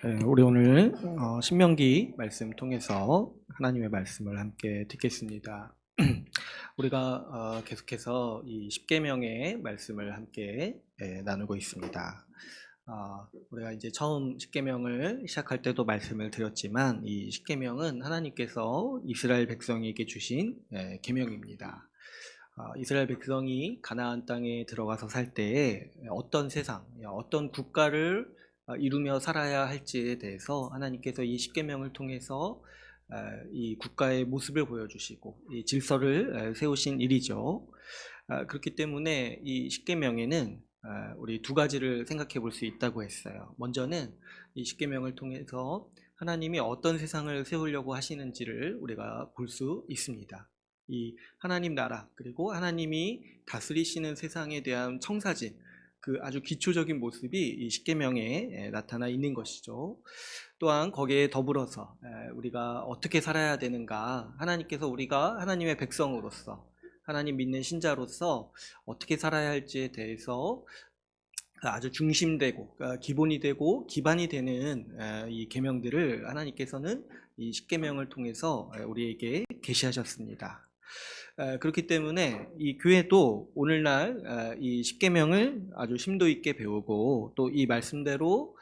우리 오늘 신명기 말씀 통해서 하나님의 말씀을 함께 듣겠습니다. 우리가 계속해서 이 십계명의 말씀을 함께 나누고 있습니다. 우리가 이제 처음 십계명을 시작할 때도 말씀을 드렸지만 이 십계명은 하나님께서 이스라엘 백성에게 주신 계명입니다. 이스라엘 백성이 가나안 땅에 들어가서 살 때에 어떤 세상, 어떤 국가를 이루며 살아야 할지에 대해서 하나님께서 이 십계명을 통해서 이 국가의 모습을 보여주시고 이 질서를 세우신 일이죠. 그렇기 때문에 이 십계명에는 우리 두 가지를 생각해 볼 수 있다고 했어요. 먼저는 이 십계명을 통해서 하나님이 어떤 세상을 세우려고 하시는지를 우리가 볼 수 있습니다. 이 하나님 나라 그리고 하나님이 다스리시는 세상에 대한 청사진, 그 아주 기초적인 모습이 이 십계명에 나타나 있는 것이죠. 또한 거기에 더불어서 우리가 어떻게 살아야 되는가, 하나님께서 우리가 하나님의 백성으로서, 하나님 믿는 신자로서 어떻게 살아야 할지에 대해서 아주 중심되고 기본이 되고 기반이 되는 이 계명들을 하나님께서는 이 십계명을 통해서 우리에게 계시하셨습니다. 그렇기 때문에 이 교회도 오늘날 이 십계명을 아주 심도 있게 배우고 또 이 말씀대로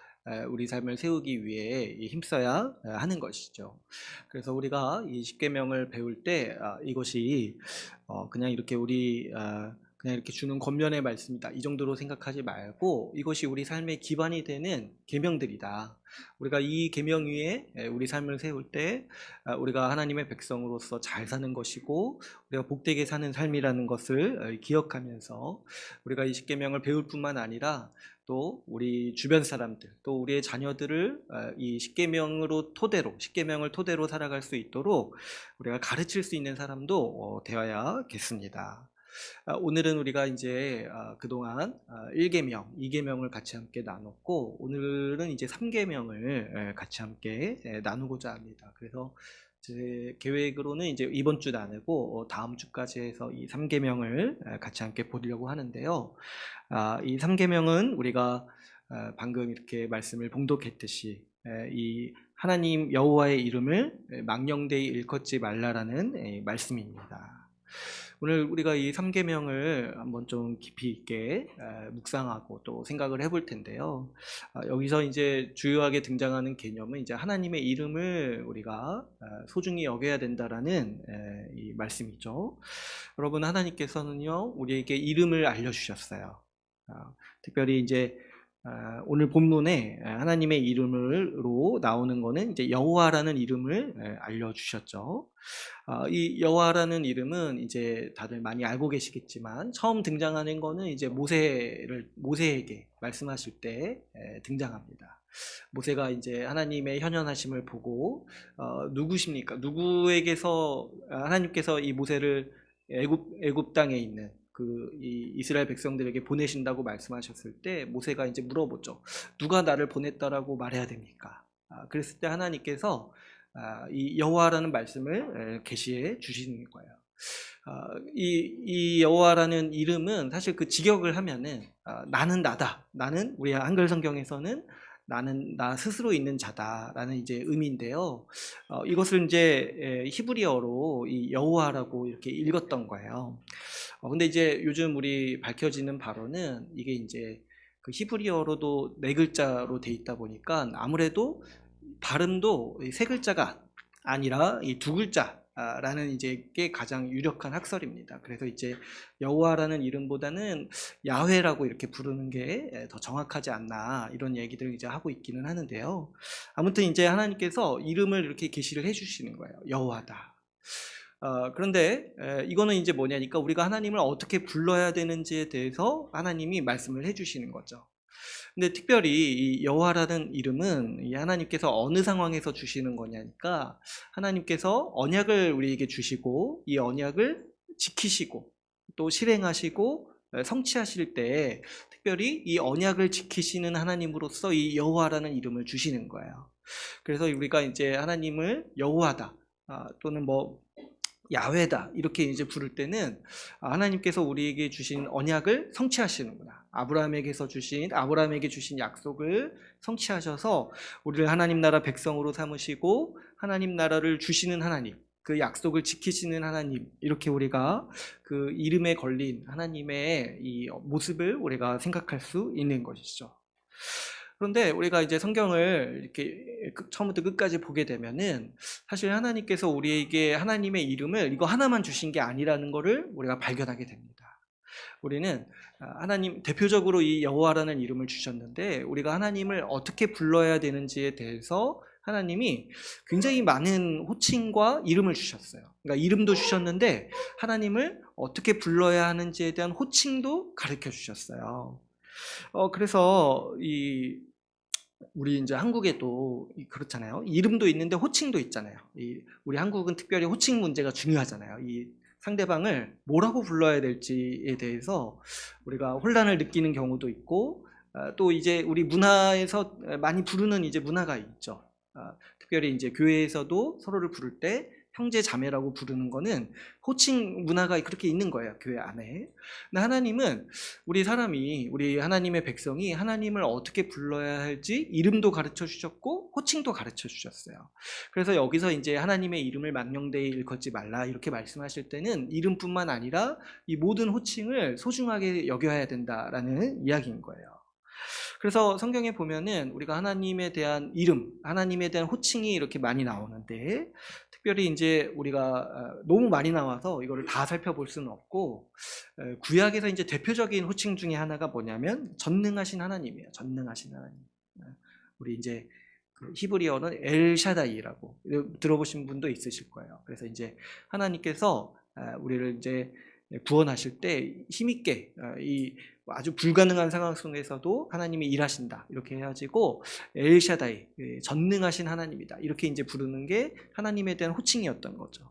우리 삶을 세우기 위해 힘써야 하는 것이죠. 그래서 우리가 이 십계명을 배울 때 이것이 그냥 이렇게 그냥 이렇게 주는 겉면의 말씀이다, 이 정도로 생각하지 말고 이것이 우리 삶의 기반이 되는 계명들이다. 우리가 이 계명 위에 우리 삶을 세울 때 우리가 하나님의 백성으로서 잘 사는 것이고 우리가 복되게 사는 삶이라는 것을 기억하면서 우리가 이 십계명을 배울 뿐만 아니라 또 우리 주변 사람들, 또 우리의 자녀들을 이 십계명을 토대로 살아갈 수 있도록 우리가 가르칠 수 있는 사람도 되어야겠습니다. 오늘은 우리가 이제 그동안 1계명, 2계명을 같이 함께 나눴고 오늘은 이제 3계명을 같이 함께 나누고자 합니다. 그래서 제 계획으로는 이제 이번 주 나누고 다음 주까지 해서 이 3계명을 같이 함께 보려고 하는데요. 이 3계명은 우리가 방금 이렇게 말씀을 봉독했듯이 이 하나님 여호와의 이름을 망령되이 일컫지 말라라는 말씀입니다. 오늘 우리가 이 3계명을 한번 좀 깊이 있게 묵상하고 또 생각을 해볼 텐데요. 여기서 이제 주요하게 등장하는 개념은 이제 하나님의 이름을 우리가 소중히 여겨야 된다라는 이 말씀이죠. 여러분, 하나님께서는요 우리에게 이름을 알려주셨어요. 특별히 이제 오늘 본문에 하나님의 이름으로 나오는 것은 이제 여호와라는 이름을 알려주셨죠. 이 여호와라는 이름은 이제 다들 많이 알고 계시겠지만 처음 등장하는 것은 이제 모세에게 말씀하실 때 등장합니다. 모세가 이제 하나님의 현현하심을 보고 누구십니까? 누구에게서 하나님께서 이 모세를 애굽 땅에 있는 이 이스라엘 백성들에게 보내신다고 말씀하셨을 때 모세가 이제 물어보죠. 누가 나를 보냈다라고 말해야 됩니까? 그랬을 때 하나님께서 이 여호와라는 말씀을 계시해 주시는 거예요. 이 여호와라는 이름은 사실 그 직역을 하면은 나는 나다. 나는 우리 한글 성경에서는 나는 나 스스로 있는 자다라는 이제 의미인데요. 이것을 이제 히브리어로 이 여호와라고 이렇게 읽었던 거예요. 근데 이제 요즘 우리 밝혀지는 바로는 이게 이제 그 히브리어로도 4글자로 돼 있다 보니까 아무래도 발음도 3글자가 아니라 이 2글자라는 이제 게 가장 유력한 학설입니다. 그래서 이제 여호와라는 이름보다는 야훼라고 이렇게 부르는 게 더 정확하지 않나, 이런 얘기들을 이제 하고 있기는 하는데요. 아무튼 이제 하나님께서 이름을 이렇게 계시를 해주시는 거예요. 여호와다. 그런데 이거는 이제 뭐냐니까 우리가 하나님을 어떻게 불러야 되는지에 대해서 하나님이 말씀을 해주시는 거죠. 근데 특별히 이 여호와라는 이름은 이 하나님께서 어느 상황에서 주시는 거냐니까 하나님께서 언약을 우리에게 주시고 이 언약을 지키시고 또 실행하시고 성취하실 때 특별히 이 언약을 지키시는 하나님으로서 이 여호와라는 이름을 주시는 거예요. 그래서 우리가 이제 하나님을 여호와다 또는 뭐 야훼다 이렇게 이제 부를 때는 하나님께서 우리에게 주신 언약을 성취하시는구나, 아브라함에게 주신 약속을 성취하셔서 우리를 하나님 나라 백성으로 삼으시고 하나님 나라를 주시는 하나님, 그 약속을 지키시는 하나님, 이렇게 우리가 그 이름에 걸린 하나님의 이 모습을 우리가 생각할 수 있는 것이죠. 그런데 우리가 이제 성경을 이렇게 처음부터 끝까지 보게 되면은 사실 하나님께서 우리에게 하나님의 이름을 이거 하나만 주신 게 아니라는 것을 우리가 발견하게 됩니다. 우리는 하나님, 대표적으로 이 여호와라는 이름을 주셨는데 우리가 하나님을 어떻게 불러야 되는지에 대해서 하나님이 굉장히 많은 호칭과 이름을 주셨어요. 그러니까 이름도 주셨는데 하나님을 어떻게 불러야 하는지에 대한 호칭도 가르쳐 주셨어요. 그래서 우리 이제 한국에도 그렇잖아요. 이름도 있는데 호칭도 있잖아요. 우리 한국은 특별히 호칭 문제가 중요하잖아요. 이 상대방을 뭐라고 불러야 될지에 대해서 우리가 혼란을 느끼는 경우도 있고, 또 이제 우리 문화에서 많이 부르는 이제 문화가 있죠. 특별히 이제 교회에서도 서로를 부를 때 형제 자매라고 부르는 거는 호칭 문화가 그렇게 있는 거예요, 교회 안에. 근데 하나님은 우리 하나님의 백성이 하나님을 어떻게 불러야 할지 이름도 가르쳐 주셨고 호칭도 가르쳐 주셨어요. 그래서 여기서 이제 하나님의 이름을 망령되이 일컫지 말라 이렇게 말씀하실 때는 이름뿐만 아니라 이 모든 호칭을 소중하게 여겨야 된다라는 이야기인 거예요. 그래서 성경에 보면은 우리가 하나님에 대한 이름, 하나님에 대한 호칭이 이렇게 많이 나오는데, 특별히 이제 우리가 너무 많이 나와서 이거를 다 살펴볼 수는 없고, 구약에서 이제 대표적인 호칭 중에 하나가 뭐냐면 전능하신 하나님이에요. 전능하신 하나님. 우리 이제 히브리어는 엘샤다이라고 들어보신 분도 있으실 거예요. 그래서 이제 하나님께서 우리를 이제 구원하실 때 힘있게 이 아주 불가능한 상황 속에서도 하나님이 일하신다 이렇게 해가지고 엘샤다이, 전능하신 하나님이다 이렇게 이제 부르는 게 하나님에 대한 호칭이었던 거죠.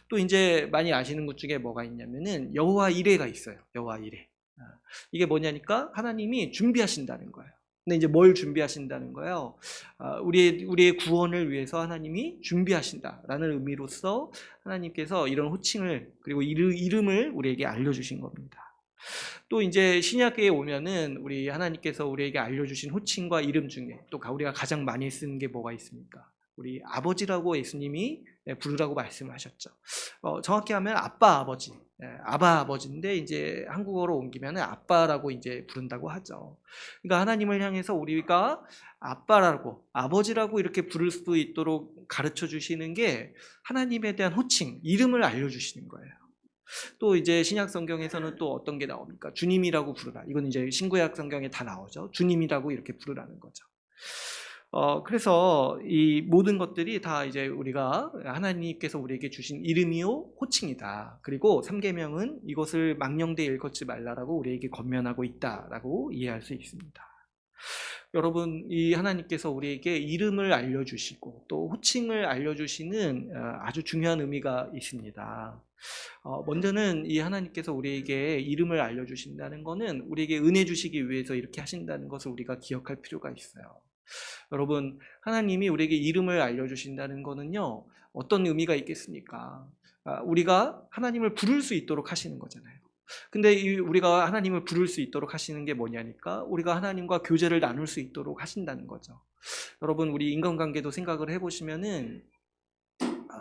또 이제 많이 아시는 것 중에 뭐가 있냐면은 여호와 이레가 있어요. 여호와 이레. 이게 뭐냐니까 하나님이 준비하신다는 거예요. 근데 이제 뭘 준비하신다는 거예요? 우리의 구원을 위해서 하나님이 준비하신다라는 의미로서 하나님께서 이런 호칭을 그리고 이름을 우리에게 알려주신 겁니다. 또 이제 신약에 오면은 우리 하나님께서 우리에게 알려주신 호칭과 이름 중에 또 우리가 가장 많이 쓰는 게 뭐가 있습니까? 우리 아버지라고 예수님이 부르라고 말씀을 하셨죠. 정확히 하면 아빠 아버지, 아바 아버지인데 이제 한국어로 옮기면 아빠라고 이제 부른다고 하죠. 그러니까 하나님을 향해서 우리가 아빠라고 아버지라고 이렇게 부를 수 있도록 가르쳐 주시는 게 하나님에 대한 호칭, 이름을 알려주시는 거예요. 또 이제 신약 성경에서는 또 어떤 게 나옵니까? 주님이라고 부르라. 이건 이제 신구약 성경에 다 나오죠. 주님이라고 이렇게 부르라는 거죠. 그래서 이 모든 것들이 다 이제 우리가 하나님께서 우리에게 주신 이름이요 호칭이다. 그리고 3계명은 이것을 망령되이 일컫지 말라라고 우리에게 권면하고 있다라고 이해할 수 있습니다. 여러분, 이 하나님께서 우리에게 이름을 알려주시고 또 호칭을 알려주시는 아주 중요한 의미가 있습니다. 먼저는 이 하나님께서 우리에게 이름을 알려주신다는 것은 우리에게 은혜 주시기 위해서 이렇게 하신다는 것을 우리가 기억할 필요가 있어요. 여러분, 하나님이 우리에게 이름을 알려주신다는 것은요, 어떤 의미가 있겠습니까? 우리가 하나님을 부를 수 있도록 하시는 거잖아요. 근데 우리가 하나님을 부를 수 있도록 하시는 게 뭐냐니까 우리가 하나님과 교제를 나눌 수 있도록 하신다는 거죠. 여러분, 우리 인간관계도 생각을 해보시면은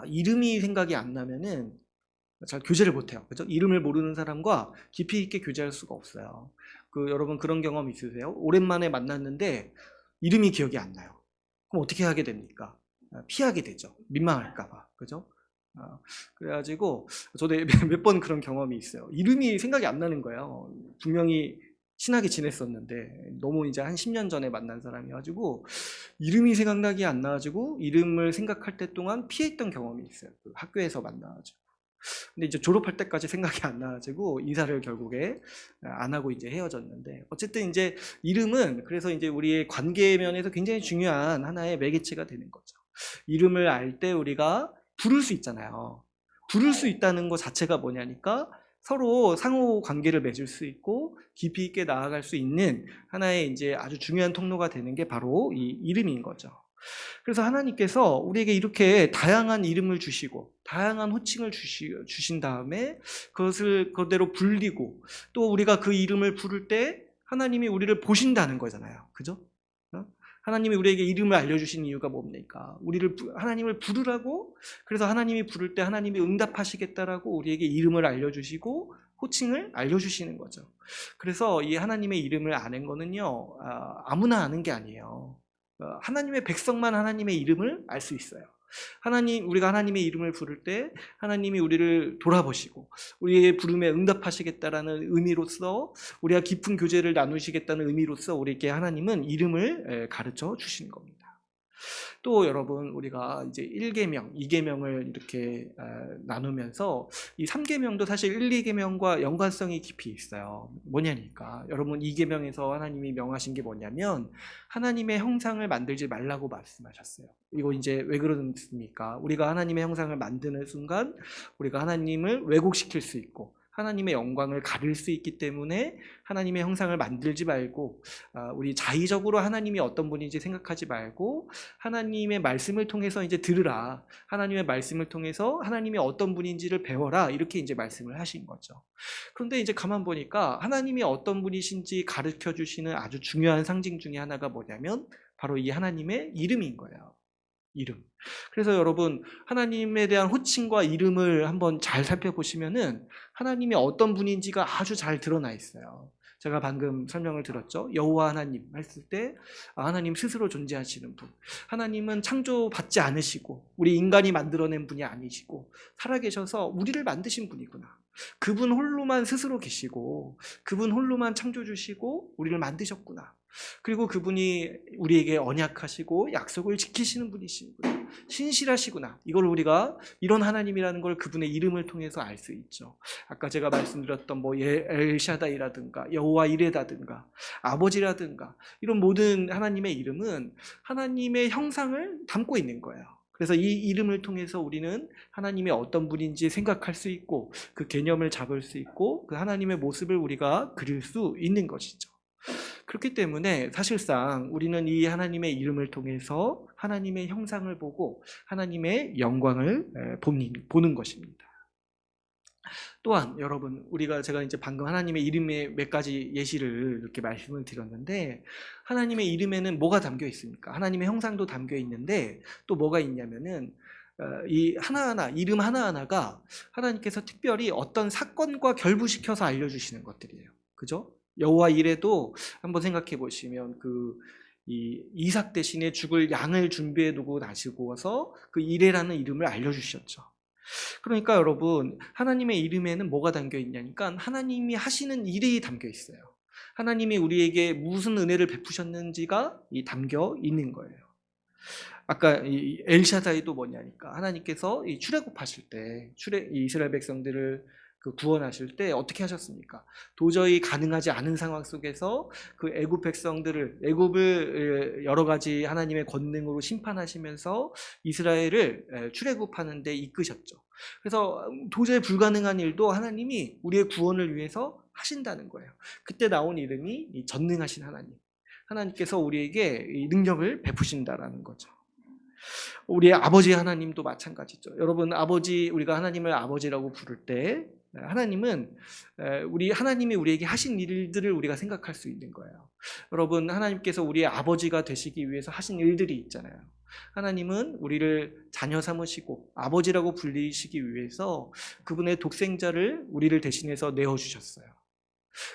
이름이 생각이 안 나면은 잘 교제를 못해요. 그죠? 이름을 모르는 사람과 깊이 있게 교제할 수가 없어요. 여러분 그런 경험 있으세요? 오랜만에 만났는데 이름이 기억이 안 나요. 그럼 어떻게 하게 됩니까? 피하게 되죠. 민망할까봐. 그죠? 그래가지고 저도 몇 번 그런 경험이 있어요. 이름이 생각이 안 나는 거예요. 분명히 친하게 지냈었는데 너무 이제 한 10년 전에 만난 사람이어가지고 이름이 생각나기 안 나가지고 이름을 생각할 때 동안 피했던 경험이 있어요. 학교에서 만나가지고. 근데 이제 졸업할 때까지 생각이 안 나가지고 인사를 결국에 안 하고 이제 헤어졌는데, 어쨌든 이제 이름은 그래서 이제 우리의 관계 면에서 굉장히 중요한 하나의 매개체가 되는 거죠. 이름을 알 때 우리가 부를 수 있잖아요. 부를 수 있다는 것 자체가 뭐냐니까 서로 상호 관계를 맺을 수 있고 깊이 있게 나아갈 수 있는 하나의 이제 아주 중요한 통로가 되는 게 바로 이 이름인 거죠. 그래서 하나님께서 우리에게 이렇게 다양한 이름을 주시고 다양한 호칭을 주신 다음에 그것을 그대로 불리고 또 우리가 그 이름을 부를 때 하나님이 우리를 보신다는 거잖아요. 그죠? 하나님이 우리에게 이름을 알려주신 이유가 뭡니까? 하나님을 부르라고, 그래서 하나님이 부를 때 하나님이 응답하시겠다라고 우리에게 이름을 알려주시고 호칭을 알려주시는 거죠. 그래서 이 하나님의 이름을 아는 거는요, 아무나 아는 게 아니에요. 하나님의 백성만 하나님의 이름을 알 수 있어요. 우리가 하나님의 이름을 부를 때 하나님이 우리를 돌아보시고 우리의 부름에 응답하시겠다라는 의미로서, 우리가 깊은 교제를 나누시겠다는 의미로서 우리에게 하나님은 이름을 가르쳐 주시는 겁니다. 또 여러분, 우리가 이제 1계명, 2계명을 이렇게 나누면서 이 3계명도 사실 1, 2계명과 연관성이 깊이 있어요. 뭐냐니까, 여러분 2계명에서 하나님이 명하신 게 뭐냐면 하나님의 형상을 만들지 말라고 말씀하셨어요. 이거 이제 왜 그러습니까? 우리가 하나님의 형상을 만드는 순간 우리가 하나님을 왜곡시킬 수 있고 하나님의 영광을 가릴 수 있기 때문에 하나님의 형상을 만들지 말고, 우리 자의적으로 하나님이 어떤 분인지 생각하지 말고 하나님의 말씀을 통해서 이제 들으라, 하나님의 말씀을 통해서 하나님이 어떤 분인지를 배워라, 이렇게 이제 말씀을 하신 거죠. 그런데 이제 가만 보니까 하나님이 어떤 분이신지 가르쳐 주시는 아주 중요한 상징 중에 하나가 뭐냐면 바로 이 하나님의 이름인 거예요. 이름. 그래서 여러분, 하나님에 대한 호칭과 이름을 한번 잘 살펴보시면은 하나님이 어떤 분인지가 아주 잘 드러나 있어요. 제가 방금 설명을 들었죠. 여호와 하나님 했을 때 하나님 스스로 존재하시는 분. 하나님은 창조받지 않으시고 우리 인간이 만들어낸 분이 아니시고 살아계셔서 우리를 만드신 분이구나. 그분 홀로만 스스로 계시고 그분 홀로만 창조 주시고 우리를 만드셨구나. 그리고 그분이 우리에게 언약하시고 약속을 지키시는 분이시구나. 신실하시구나. 이걸 우리가 이런 하나님이라는 걸 그분의 이름을 통해서 알 수 있죠. 아까 제가 말씀드렸던 엘샤다이라든가 여호와 이레다든가 아버지라든가 이런 모든 하나님의 이름은 하나님의 형상을 담고 있는 거예요. 그래서 이 이름을 통해서 우리는 하나님이 어떤 분인지 생각할 수 있고 그 개념을 잡을 수 있고 그 하나님의 모습을 우리가 그릴 수 있는 것이죠. 그렇기 때문에 사실상 우리는 이 하나님의 이름을 통해서 하나님의 형상을 보고 하나님의 영광을 보는 것입니다. 또한 여러분, 제가 이제 방금 하나님의 이름의 몇 가지 예시를 이렇게 말씀을 드렸는데, 하나님의 이름에는 뭐가 담겨 있습니까? 하나님의 형상도 담겨 있는데 또 뭐가 있냐면은 이 하나하나, 이름 하나하나가 하나님께서 특별히 어떤 사건과 결부시켜서 알려주시는 것들이에요. 그죠? 여호와 이레도 한번 생각해 보시면 이삭 대신에 죽을 양을 준비해 두고 나시고서 그 이레라는 이름을 알려주셨죠. 그러니까 여러분, 하나님의 이름에는 뭐가 담겨 있냐니까 하나님이 하시는 일이 담겨 있어요. 하나님이 우리에게 무슨 은혜를 베푸셨는지가 담겨 있는 거예요. 아까 이 엘샤다이도 뭐냐니까 하나님께서 이 출애굽하실 때 이스라엘 백성들을 구원하실 때 어떻게 하셨습니까? 도저히 가능하지 않은 상황 속에서 그 애굽 백성들을, 애굽을 여러 가지 하나님의 권능으로 심판하시면서 이스라엘을 출애굽하는 데 이끄셨죠. 그래서 도저히 불가능한 일도 하나님이 우리의 구원을 위해서 하신다는 거예요. 그때 나온 이름이 이 전능하신 하나님께서 우리에게 이 능력을 베푸신다라는 거죠. 우리의 아버지 하나님도 마찬가지죠. 여러분, 우리가 하나님을 아버지라고 부를 때 하나님은 하나님이 우리에게 하신 일들을 우리가 생각할 수 있는 거예요. 여러분, 하나님께서 우리의 아버지가 되시기 위해서 하신 일들이 있잖아요. 하나님은 우리를 자녀 삼으시고 아버지라고 불리시기 위해서 그분의 독생자를 우리를 대신해서 내어주셨어요.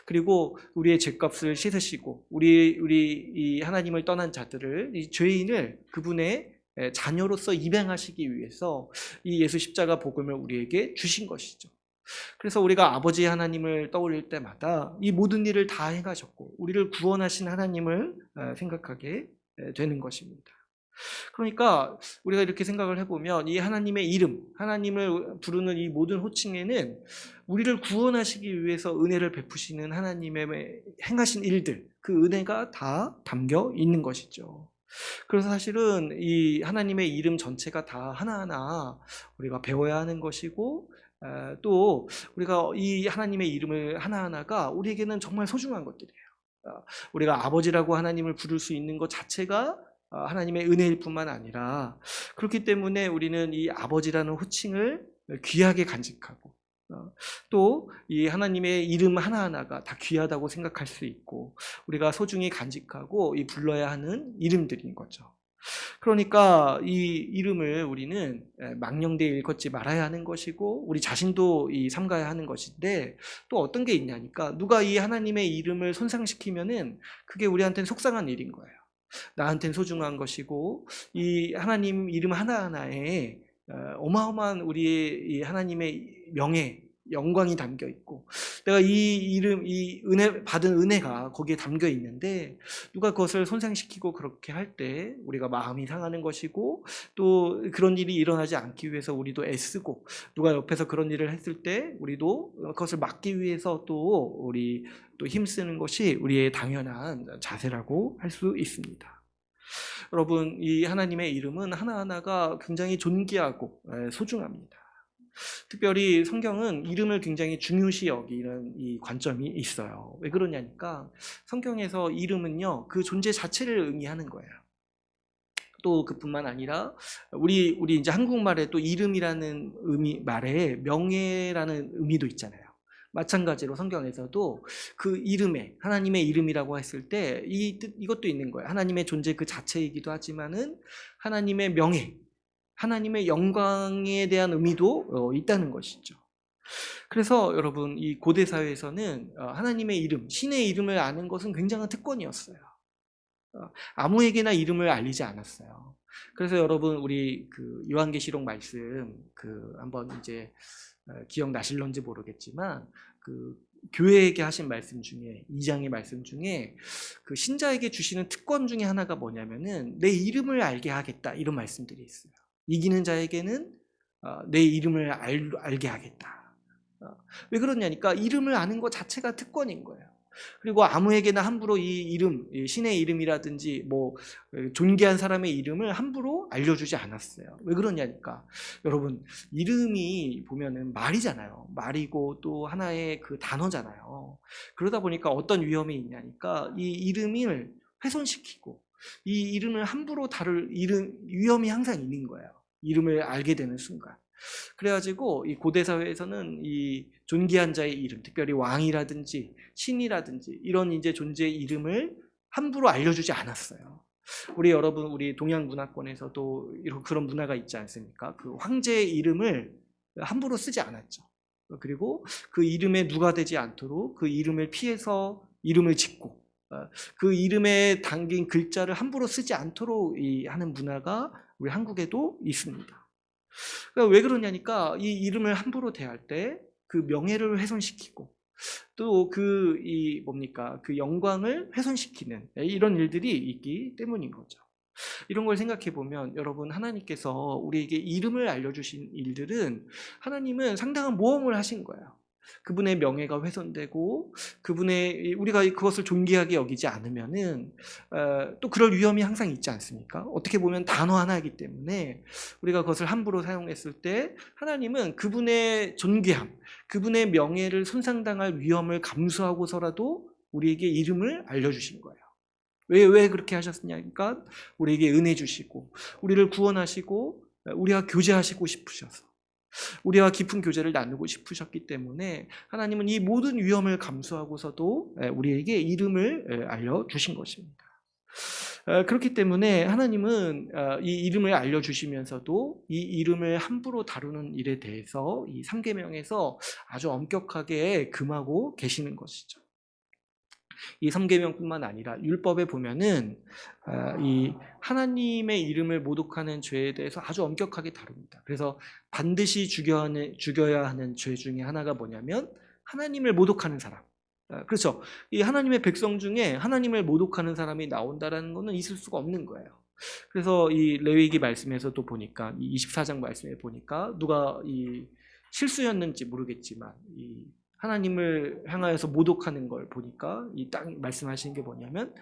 그리고 우리의 죄값을 씻으시고 이 하나님을 떠난 자들을, 이 죄인을 그분의 자녀로서 입양하시기 위해서 이 예수 십자가 복음을 우리에게 주신 것이죠. 그래서 우리가 아버지 하나님을 떠올릴 때마다 이 모든 일을 다 행하셨고 우리를 구원하신 하나님을 생각하게 되는 것입니다. 그러니까 우리가 이렇게 생각을 해보면 이 하나님의 이름, 하나님을 부르는 이 모든 호칭에는 우리를 구원하시기 위해서 은혜를 베푸시는 하나님의 행하신 일들, 그 은혜가 다 담겨 있는 것이죠. 그래서 사실은 이 하나님의 이름 전체가 다 하나하나 우리가 배워야 하는 것이고, 또 우리가 이 하나님의 이름을 하나하나가 우리에게는 정말 소중한 것들이에요. 우리가 아버지라고 하나님을 부를 수 있는 것 자체가 하나님의 은혜일 뿐만 아니라, 그렇기 때문에 우리는 이 아버지라는 호칭을 귀하게 간직하고 또 이 하나님의 이름 하나하나가 다 귀하다고 생각할 수 있고 우리가 소중히 간직하고 이 불러야 하는 이름들인 거죠. 그러니까 이 이름을 우리는 망령되이 일컫지 말아야 하는 것이고 우리 자신도 이 삼가야 하는 것인데 또 어떤 게 있냐니까 누가 이 하나님의 이름을 손상시키면은 그게 우리한테는 속상한 일인 거예요. 나한테는 소중한 것이고 이 하나님 이름 하나하나에 어마어마한 우리의 이 하나님의 명예, 영광이 담겨 있고 내가 이 이름, 이 은혜 받은 은혜가 거기에 담겨 있는데 누가 그것을 손상시키고 그렇게 할 때 우리가 마음이 상하는 것이고 또 그런 일이 일어나지 않기 위해서 우리도 애쓰고 누가 옆에서 그런 일을 했을 때 우리도 그것을 막기 위해서 또 우리 또 힘쓰는 것이 우리의 당연한 자세라고 할 수 있습니다. 여러분, 이 하나님의 이름은 하나하나가 굉장히 존귀하고 소중합니다. 특별히 성경은 이름을 굉장히 중요시 여기는 이 관점이 있어요. 왜 그러냐니까 성경에서 이름은요 그 존재 자체를 의미하는 거예요. 또 그뿐만 아니라 우리 이제 한국말에 또 이름이라는 의미 말에 명예라는 의미도 있잖아요. 마찬가지로 성경에서도 그 이름에 하나님의 이름이라고 했을 때 이것도 있는 거예요. 하나님의 존재 그 자체이기도 하지만은 하나님의 명예, 하나님의 영광에 대한 의미도 있다는 것이죠. 그래서 여러분 이 고대 사회에서는 하나님의 이름, 신의 이름을 아는 것은 굉장한 특권이었어요. 아무에게나 이름을 알리지 않았어요. 그래서 여러분 우리 그 요한계시록 말씀 한번 이제 기억나실런지 모르겠지만 그 교회에게 하신 말씀 중에 2장의 말씀 중에 그 신자에게 주시는 특권 중에 하나가 뭐냐면은 내 이름을 알게 하겠다 이런 말씀들이 있어요. 이기는 자에게는 내 이름을 알게 하겠다. 왜 그러냐니까 이름을 아는 것 자체가 특권인 거예요. 그리고 아무에게나 함부로 이 이름, 신의 이름이라든지 뭐 존귀한 사람의 이름을 함부로 알려주지 않았어요. 왜 그러냐니까 여러분 이름이 보면은 말이잖아요. 말이고 또 하나의 그 단어잖아요. 그러다 보니까 어떤 위험이 있냐니까 이 이름을 훼손시키고 이 이름을 함부로 다룰 위험이 항상 있는 거예요. 이름을 알게 되는 순간. 그래가지고 이 고대 사회에서는 이 존귀한 자의 이름, 특별히 왕이라든지 신이라든지 이런 이제 존재의 이름을 함부로 알려주지 않았어요. 우리 동양 문화권에서도 이런 그런 문화가 있지 않습니까? 그 황제의 이름을 함부로 쓰지 않았죠. 그리고 그 이름에 누가 되지 않도록 그 이름을 피해서 이름을 짓고 그 이름에 담긴 글자를 함부로 쓰지 않도록 하는 문화가 우리 한국에도 있습니다. 그러니까 왜 그러냐니까 이 이름을 함부로 대할 때 그 명예를 훼손시키고 또 그 영광을 훼손시키는 이런 일들이 있기 때문인 거죠. 이런 걸 생각해 보면 여러분 하나님께서 우리에게 이름을 알려주신 일들은 하나님은 상당한 모험을 하신 거예요. 그분의 명예가 훼손되고 우리가 그것을 존귀하게 여기지 않으면은 또 그럴 위험이 항상 있지 않습니까? 어떻게 보면 단어 하나이기 때문에 우리가 그것을 함부로 사용했을 때 하나님은 그분의 존귀함, 그분의 명예를 손상당할 위험을 감수하고서라도 우리에게 이름을 알려주신 거예요. 왜 그렇게 하셨냐니까 우리에게 은혜 주시고 우리를 구원하시고 우리와 교제하시고 싶으셔서 우리와 깊은 교제를 나누고 싶으셨기 때문에 하나님은 이 모든 위험을 감수하고서도 우리에게 이름을 알려주신 것입니다. 그렇기 때문에 하나님은 이 이름을 알려주시면서도 이 이름을 함부로 다루는 일에 대해서 이 3계명에서 아주 엄격하게 금하고 계시는 것이죠. 이 3계명뿐만 아니라 율법에 보면은 이 하나님의 이름을 모독하는 죄에 대해서 아주 엄격하게 다룹니다. 그래서 반드시 죽여야 하는 죄 중에 하나가 뭐냐면 하나님을 모독하는 사람. 그렇죠. 이 하나님의 백성 중에 하나님을 모독하는 사람이 나온다라는 것은 있을 수가 없는 거예요. 그래서 이 레위기 말씀에서도 보니까 이 24장 말씀에 보니까 누가 이 실수였는지 모르겠지만 이 하나님을 향하여서 모독하는 걸 보니까 이 땅 말씀하시는 게 뭐냐면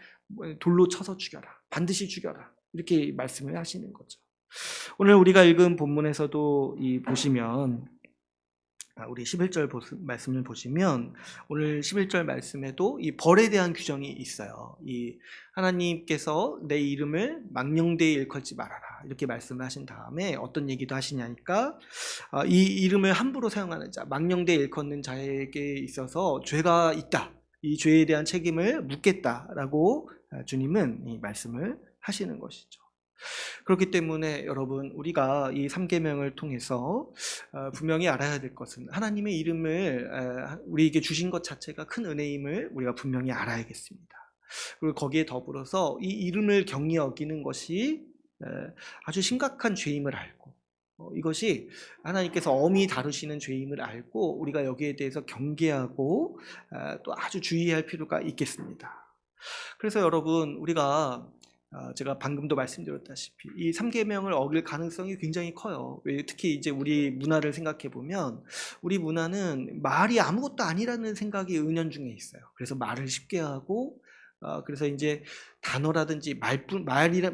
돌로 쳐서 죽여라. 반드시 죽여라. 이렇게 말씀을 하시는 거죠. 오늘 우리가 읽은 본문에서도 보시면 우리 11절 말씀을 보시면 오늘 11절 말씀에도 이 벌에 대한 규정이 있어요. 이 하나님께서 내 이름을 망령되이 일컬지 말아라 이렇게 말씀을 하신 다음에 어떤 얘기도 하시냐니까 이 이름을 함부로 사용하는 자, 망령되이 일컫는 자에게 있어서 죄가 있다. 이 죄에 대한 책임을 묻겠다라고 주님은 이 말씀을 하시는 것이죠. 그렇기 때문에 여러분 우리가 이 3계명을 통해서 분명히 알아야 될 것은 하나님의 이름을 우리에게 주신 것 자체가 큰 은혜임을 우리가 분명히 알아야겠습니다. 그리고 거기에 더불어서 이 이름을 경히 여기는 것이 아주 심각한 죄임을 알고 이것이 하나님께서 엄히 다루시는 죄임을 알고 우리가 여기에 대해서 경계하고 또 아주 주의할 필요가 있겠습니다. 그래서 여러분 우리가 제가 방금도 말씀드렸다시피 이 3계명을 어길 가능성이 굉장히 커요. 특히 이제 우리 문화를 생각해 보면 우리 문화는 말이 아무것도 아니라는 생각이 은연중에 있어요. 그래서 말을 쉽게 하고 그래서 이제 단어라든지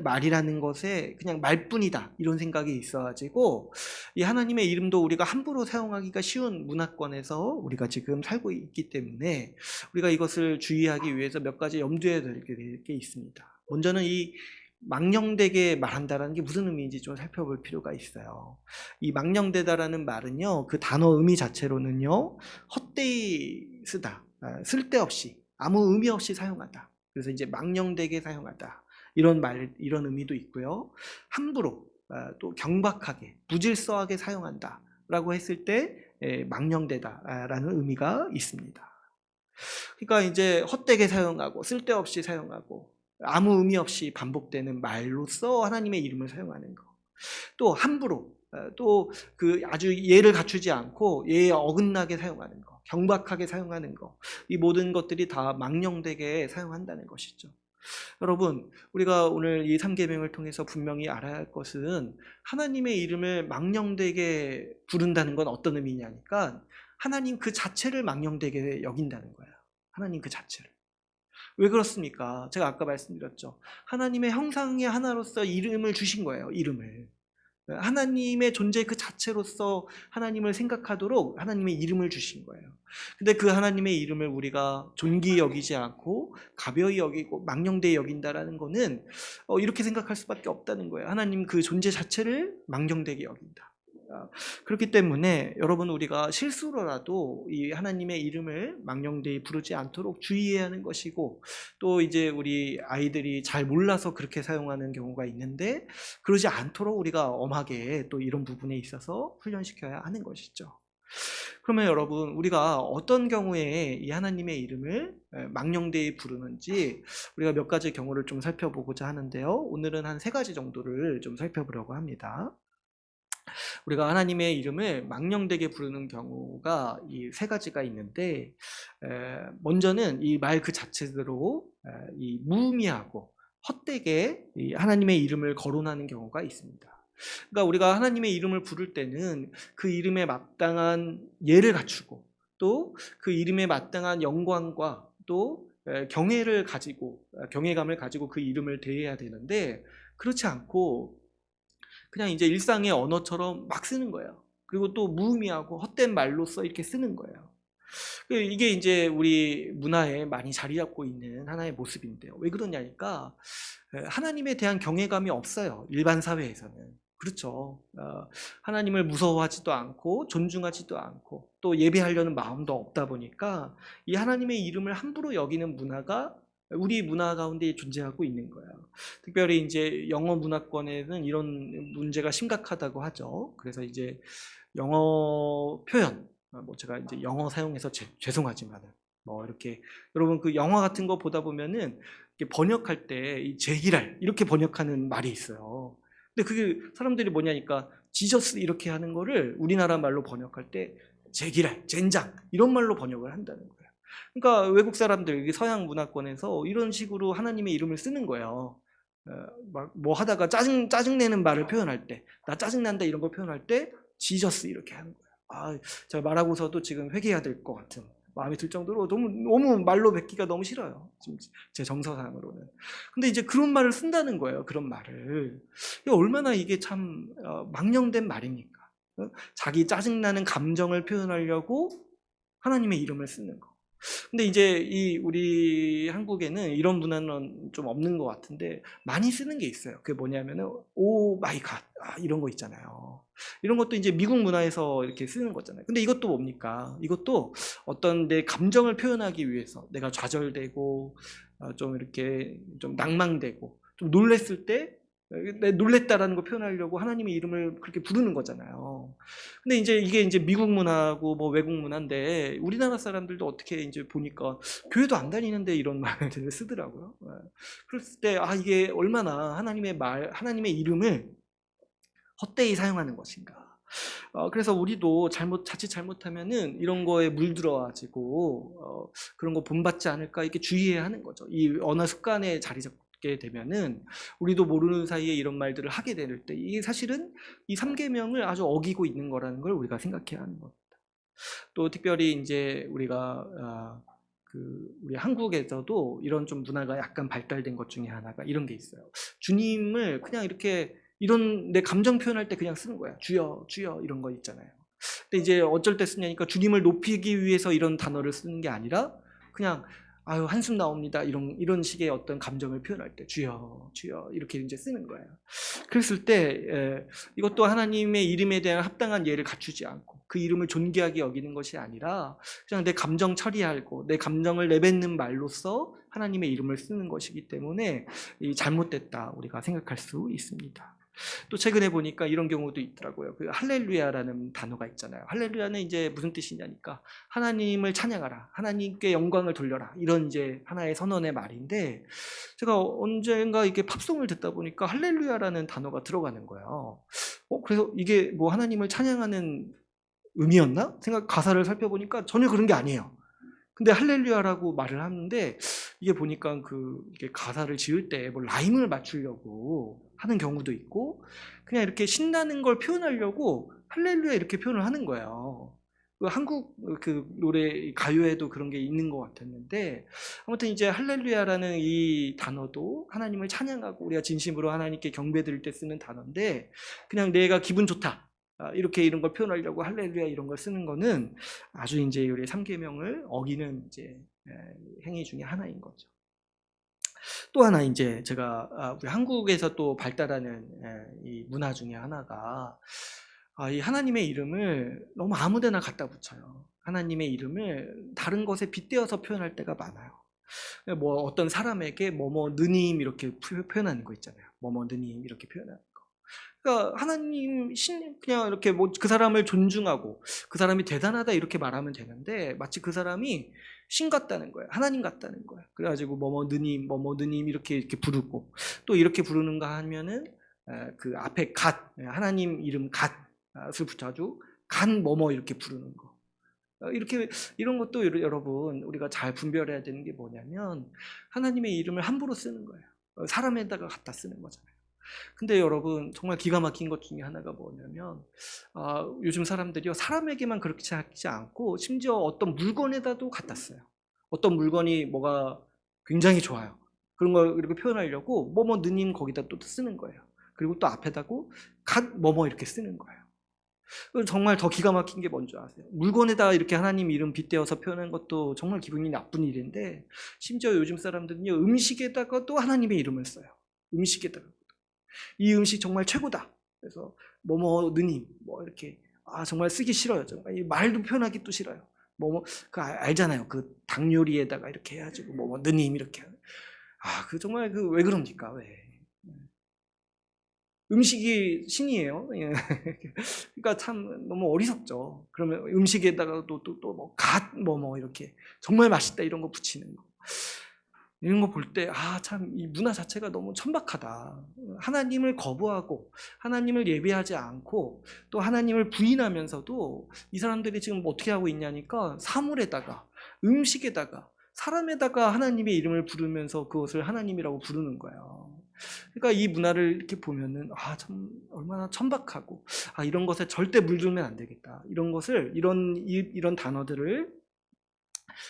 말이라는 것에 그냥 말뿐이다 이런 생각이 있어가지고 이 하나님의 이름도 우리가 함부로 사용하기가 쉬운 문화권에서 우리가 지금 살고 있기 때문에 우리가 이것을 주의하기 위해서 몇 가지 염두에 둘 게 있습니다. 먼저는 이 망령되게 말한다라는 게 무슨 의미인지 좀 살펴볼 필요가 있어요. 이 망령되다라는 말은요, 그 단어 의미 자체로는요, 헛되이 쓰다, 쓸데없이, 아무 의미 없이 사용하다. 그래서 이제 망령되게 사용하다. 이런 의미도 있고요. 함부로, 또 경박하게, 부질서하게 사용한다라고 했을 때 망령되다라는 의미가 있습니다. 그러니까 이제 헛되게 사용하고, 쓸데없이 사용하고, 아무 의미 없이 반복되는 말로써 하나님의 이름을 사용하는 것. 또 함부로, 또 그 아주 예를 갖추지 않고 예에 어긋나게 사용하는 것, 경박하게 사용하는 것. 이 모든 것들이 다 망령되게 사용한다는 것이죠. 여러분, 우리가 오늘 이 3계명을 통해서 분명히 알아야 할 것은 하나님의 이름을 망령되게 부른다는 건 어떤 의미냐니까 하나님 그 자체를 망령되게 여긴다는 거예요. 하나님 그 자체를. 왜 그렇습니까? 제가 아까 말씀드렸죠. 하나님의 형상의 하나로서 이름을 주신 거예요. 이름을. 하나님의 존재 그 자체로서 하나님을 생각하도록 하나님의 이름을 주신 거예요. 근데 그 하나님의 이름을 우리가 존귀히 여기지 않고 가벼이 여기고 망령되이 여긴다라는 거는 이렇게 생각할 수밖에 없다는 거예요. 하나님 그 존재 자체를 망령되게 여긴다. 그렇기 때문에 여러분 우리가 실수로라도 이 하나님의 이름을 망령되이 부르지 않도록 주의해야 하는 것이고 또 이제 우리 아이들이 잘 몰라서 그렇게 사용하는 경우가 있는데 그러지 않도록 우리가 엄하게 또 이런 부분에 있어서 훈련시켜야 하는 것이죠. 그러면 여러분 우리가 어떤 경우에 이 하나님의 이름을 망령되이 부르는지 우리가 몇 가지 경우를 좀 살펴보고자 하는데요. 오늘은 한 3가지 정도를 좀 살펴보려고 합니다. 우리가 하나님의 이름을 망령되게 부르는 경우가 이 3가지가 있는데 먼저는 이 말 그 자체대로 이 무의미하고 헛되게 이 하나님의 이름을 거론하는 경우가 있습니다. 그러니까 우리가 하나님의 이름을 부를 때는 그 이름에 마땅한 예를 갖추고 또 그 이름에 마땅한 영광과 또 경외감을 가지고 그 이름을 대해야 되는데 그렇지 않고 그냥 이제 일상의 언어처럼 막 쓰는 거예요. 그리고 또 무의미하고 헛된 말로써 이렇게 쓰는 거예요. 이게 이제 우리 문화에 많이 자리 잡고 있는 하나의 모습인데요. 왜 그러냐니까 하나님에 대한 경외감이 없어요. 일반 사회에서는. 그렇죠. 하나님을 무서워하지도 않고 존중하지도 않고 또 예배하려는 마음도 없다 보니까 이 하나님의 이름을 함부로 여기는 문화가 우리 문화 가운데 존재하고 있는 거예요. 특별히 이제 영어 문화권에는 이런 문제가 심각하다고 하죠. 그래서 이제 영어 표현, 제가 이제 영어 사용해서 죄송하지만 이렇게 여러분 그 영화 같은 거 보다 보면은 번역할 때 이 제기랄 이렇게 번역하는 말이 있어요. 근데 그게 사람들이 뭐냐니까 지저스 이렇게 하는 거를 우리나라 말로 번역할 때 제기랄, 젠장 이런 말로 번역을 한다는 거예요. 그러니까 외국 사람들, 서양 문화권에서 이런 식으로 하나님의 이름을 쓰는 거예요. 뭐 하다가 짜증내는 말을 표현할 때, 나 짜증난다 이런 걸 표현할 때, 지저스 이렇게 하는 거예요. 제가 말하고서도 지금 회개해야 될 것 같은 마음이 들 정도로 너무 말로 뱉기가 너무 싫어요. 지금 제 정서상으로는. 근데 이제 그런 말을 쓴다는 거예요. 그런 말을. 얼마나 이게 참 망령된 말입니까? 자기 짜증나는 감정을 표현하려고 하나님의 이름을 쓰는 거. 근데 이제 우리 한국에는 이런 문화는 좀 없는 것 같은데 많이 쓰는 게 있어요. 그게 뭐냐면은 오 마이 갓 이런 거 있잖아요. 이런 것도 이제 미국 문화에서 이렇게 쓰는 거잖아요. 근데 이것도 뭡니까? 이것도 어떤 내 감정을 표현하기 위해서 내가 좌절되고 좀 이렇게 좀 낭망되고 좀 놀랬을 때 놀랬다라는 거 표현하려고 하나님의 이름을 그렇게 부르는 거잖아요. 근데 이게 이제 미국 문화고 뭐 외국 문화인데 우리나라 사람들도 어떻게 이제 보니까 교회도 안 다니는데 이런 말들을 쓰더라고요. 그랬을 때 이게 얼마나 하나님의 이름을 헛되이 사용하는 것인가. 그래서 우리도 자칫 잘못하면은 이런 거에 물들어가지고 그런 거 본받지 않을까 이렇게 주의해야 하는 거죠. 이 언어 습관에 자리 잡게 되면은 우리도 모르는 사이에 이런 말들을 하게 될 때 이게 사실은 이 3계명을 아주 어기고 있는 거라는 걸 우리가 생각해야 하는 겁니다. 또 특별히 이제 우리가 우리 한국에서도 이런 좀 문화가 약간 발달된 것 중에 하나가 이런 게 있어요. 주님을 그냥 이렇게 이런 내 감정 표현할 때 그냥 쓰는 거야. 주여, 주여 이런 거 있잖아요. 근데 이제 어쩔 때 쓰냐니까 주님을 높이기 위해서 이런 단어를 쓰는 게 아니라 그냥 아유 한숨 나옵니다 이런 식의 어떤 감정을 표현할 때 주여 주여 이렇게 이제 쓰는 거예요. 그랬을 때 이것도 하나님의 이름에 대한 합당한 예를 갖추지 않고 그 이름을 존귀하게 여기는 것이 아니라 그냥 내 감정 처리하고 내 감정을 내뱉는 말로써 하나님의 이름을 쓰는 것이기 때문에 잘못됐다 우리가 생각할 수 있습니다. 또 최근에 보니까 이런 경우도 있더라고요. 그 할렐루야라는 단어가 있잖아요. 할렐루야는 이제 무슨 뜻이냐니까 하나님을 찬양하라, 하나님께 영광을 돌려라 이런 이제 하나의 선언의 말인데 제가 언젠가 이렇게 팝송을 듣다 보니까 할렐루야라는 단어가 들어가는 거예요. 그래서 이게 뭐 하나님을 찬양하는 의미였나? 가사를 살펴보니까 전혀 그런 게 아니에요. 근데 할렐루야라고 말을 하는데 이게 보니까 이게 가사를 지을 때 뭐 라임을 맞추려고 하는 경우도 있고 그냥 이렇게 신나는 걸 표현하려고 할렐루야 이렇게 표현을 하는 거예요. 한국 노래 가요에도 그런 게 있는 것 같았는데 아무튼 이제 할렐루야라는 이 단어도 하나님을 찬양하고 우리가 진심으로 하나님께 경배드릴 때 쓰는 단어인데 그냥 내가 기분 좋다 이렇게 이런 걸 표현하려고 할렐루야 이런 걸 쓰는 거는 아주 이제 우리 3계명을 어기는 이제 행위 중에 하나인 거죠. 또 하나 이제 제가 우리 한국에서 또 발달하는 이 문화 중에 하나가 이 하나님의 이름을 너무 아무데나 갖다 붙여요. 하나님의 이름을 다른 것에 빗대어서 표현할 때가 많아요. 뭐 어떤 사람에게 뭐뭐 느님 이렇게 표현하는 거 있잖아요. 뭐뭐 느님 이렇게 표현하는 거. 그러니까 하나님 그냥 이렇게 뭐 그 사람을 존중하고 그 사람이 대단하다 이렇게 말하면 되는데 마치 그 사람이 신 같다는 거예요. 하나님 같다는 거예요. 그래가지고 뭐뭐 느님 이렇게 부르고 또 이렇게 부르는가 하면은 그 앞에 갓 하나님 이름 갓을 붙여가지고 갓 뭐뭐 이렇게 부르는 거. 이렇게 이런 것도 여러분 우리가 잘 분별해야 되는 게 뭐냐면 하나님의 이름을 함부로 쓰는 거예요. 사람에다가 갖다 쓰는 거잖아요. 근데 여러분 정말 기가 막힌 것 중에 하나가 뭐냐면 요즘 사람들이요 사람에게만 그렇게 하지 않고 심지어 어떤 물건에다도 갖다 써요. 어떤 물건이 뭐가 굉장히 좋아요. 그런 걸 이렇게 표현하려고 뭐뭐 느님 거기다 또 쓰는 거예요. 그리고 또 앞에다고 갓 뭐뭐 이렇게 쓰는 거예요. 정말 더 기가 막힌 게 뭔지 아세요? 물건에다 이렇게 하나님 이름 빗대어서 표현하는 것도 정말 기분이 나쁜 일인데 심지어 요즘 사람들은요 음식에다가 또 하나님의 이름을 써요. 음식에다가 이 음식 정말 최고다. 그래서 뭐뭐 느님 뭐 이렇게 정말 쓰기 싫어요. 정말 이 말도 표현하기 또 싫어요. 뭐뭐 알잖아요. 그 닭 요리에다가 이렇게 해가지고 뭐뭐 느님 이렇게 그 정말 왜 그럽니까? 왜? 음식이 신이에요. 그러니까 참 너무 어리석죠. 그러면 음식에다가 또 뭐 갓 뭐뭐 이렇게 정말 맛있다 이런 거 붙이는 거. 이런 거 볼 때 참 이 문화 자체가 너무 천박하다. 하나님을 거부하고 하나님을 예배하지 않고 또 하나님을 부인하면서도 이 사람들이 지금 어떻게 하고 있냐니까 사물에다가 음식에다가 사람에다가 하나님의 이름을 부르면서 그것을 하나님이라고 부르는 거예요. 그러니까 이 문화를 이렇게 보면은 참 얼마나 천박하고 이런 것에 절대 물들면 안 되겠다. 이런 것을 이런 단어들을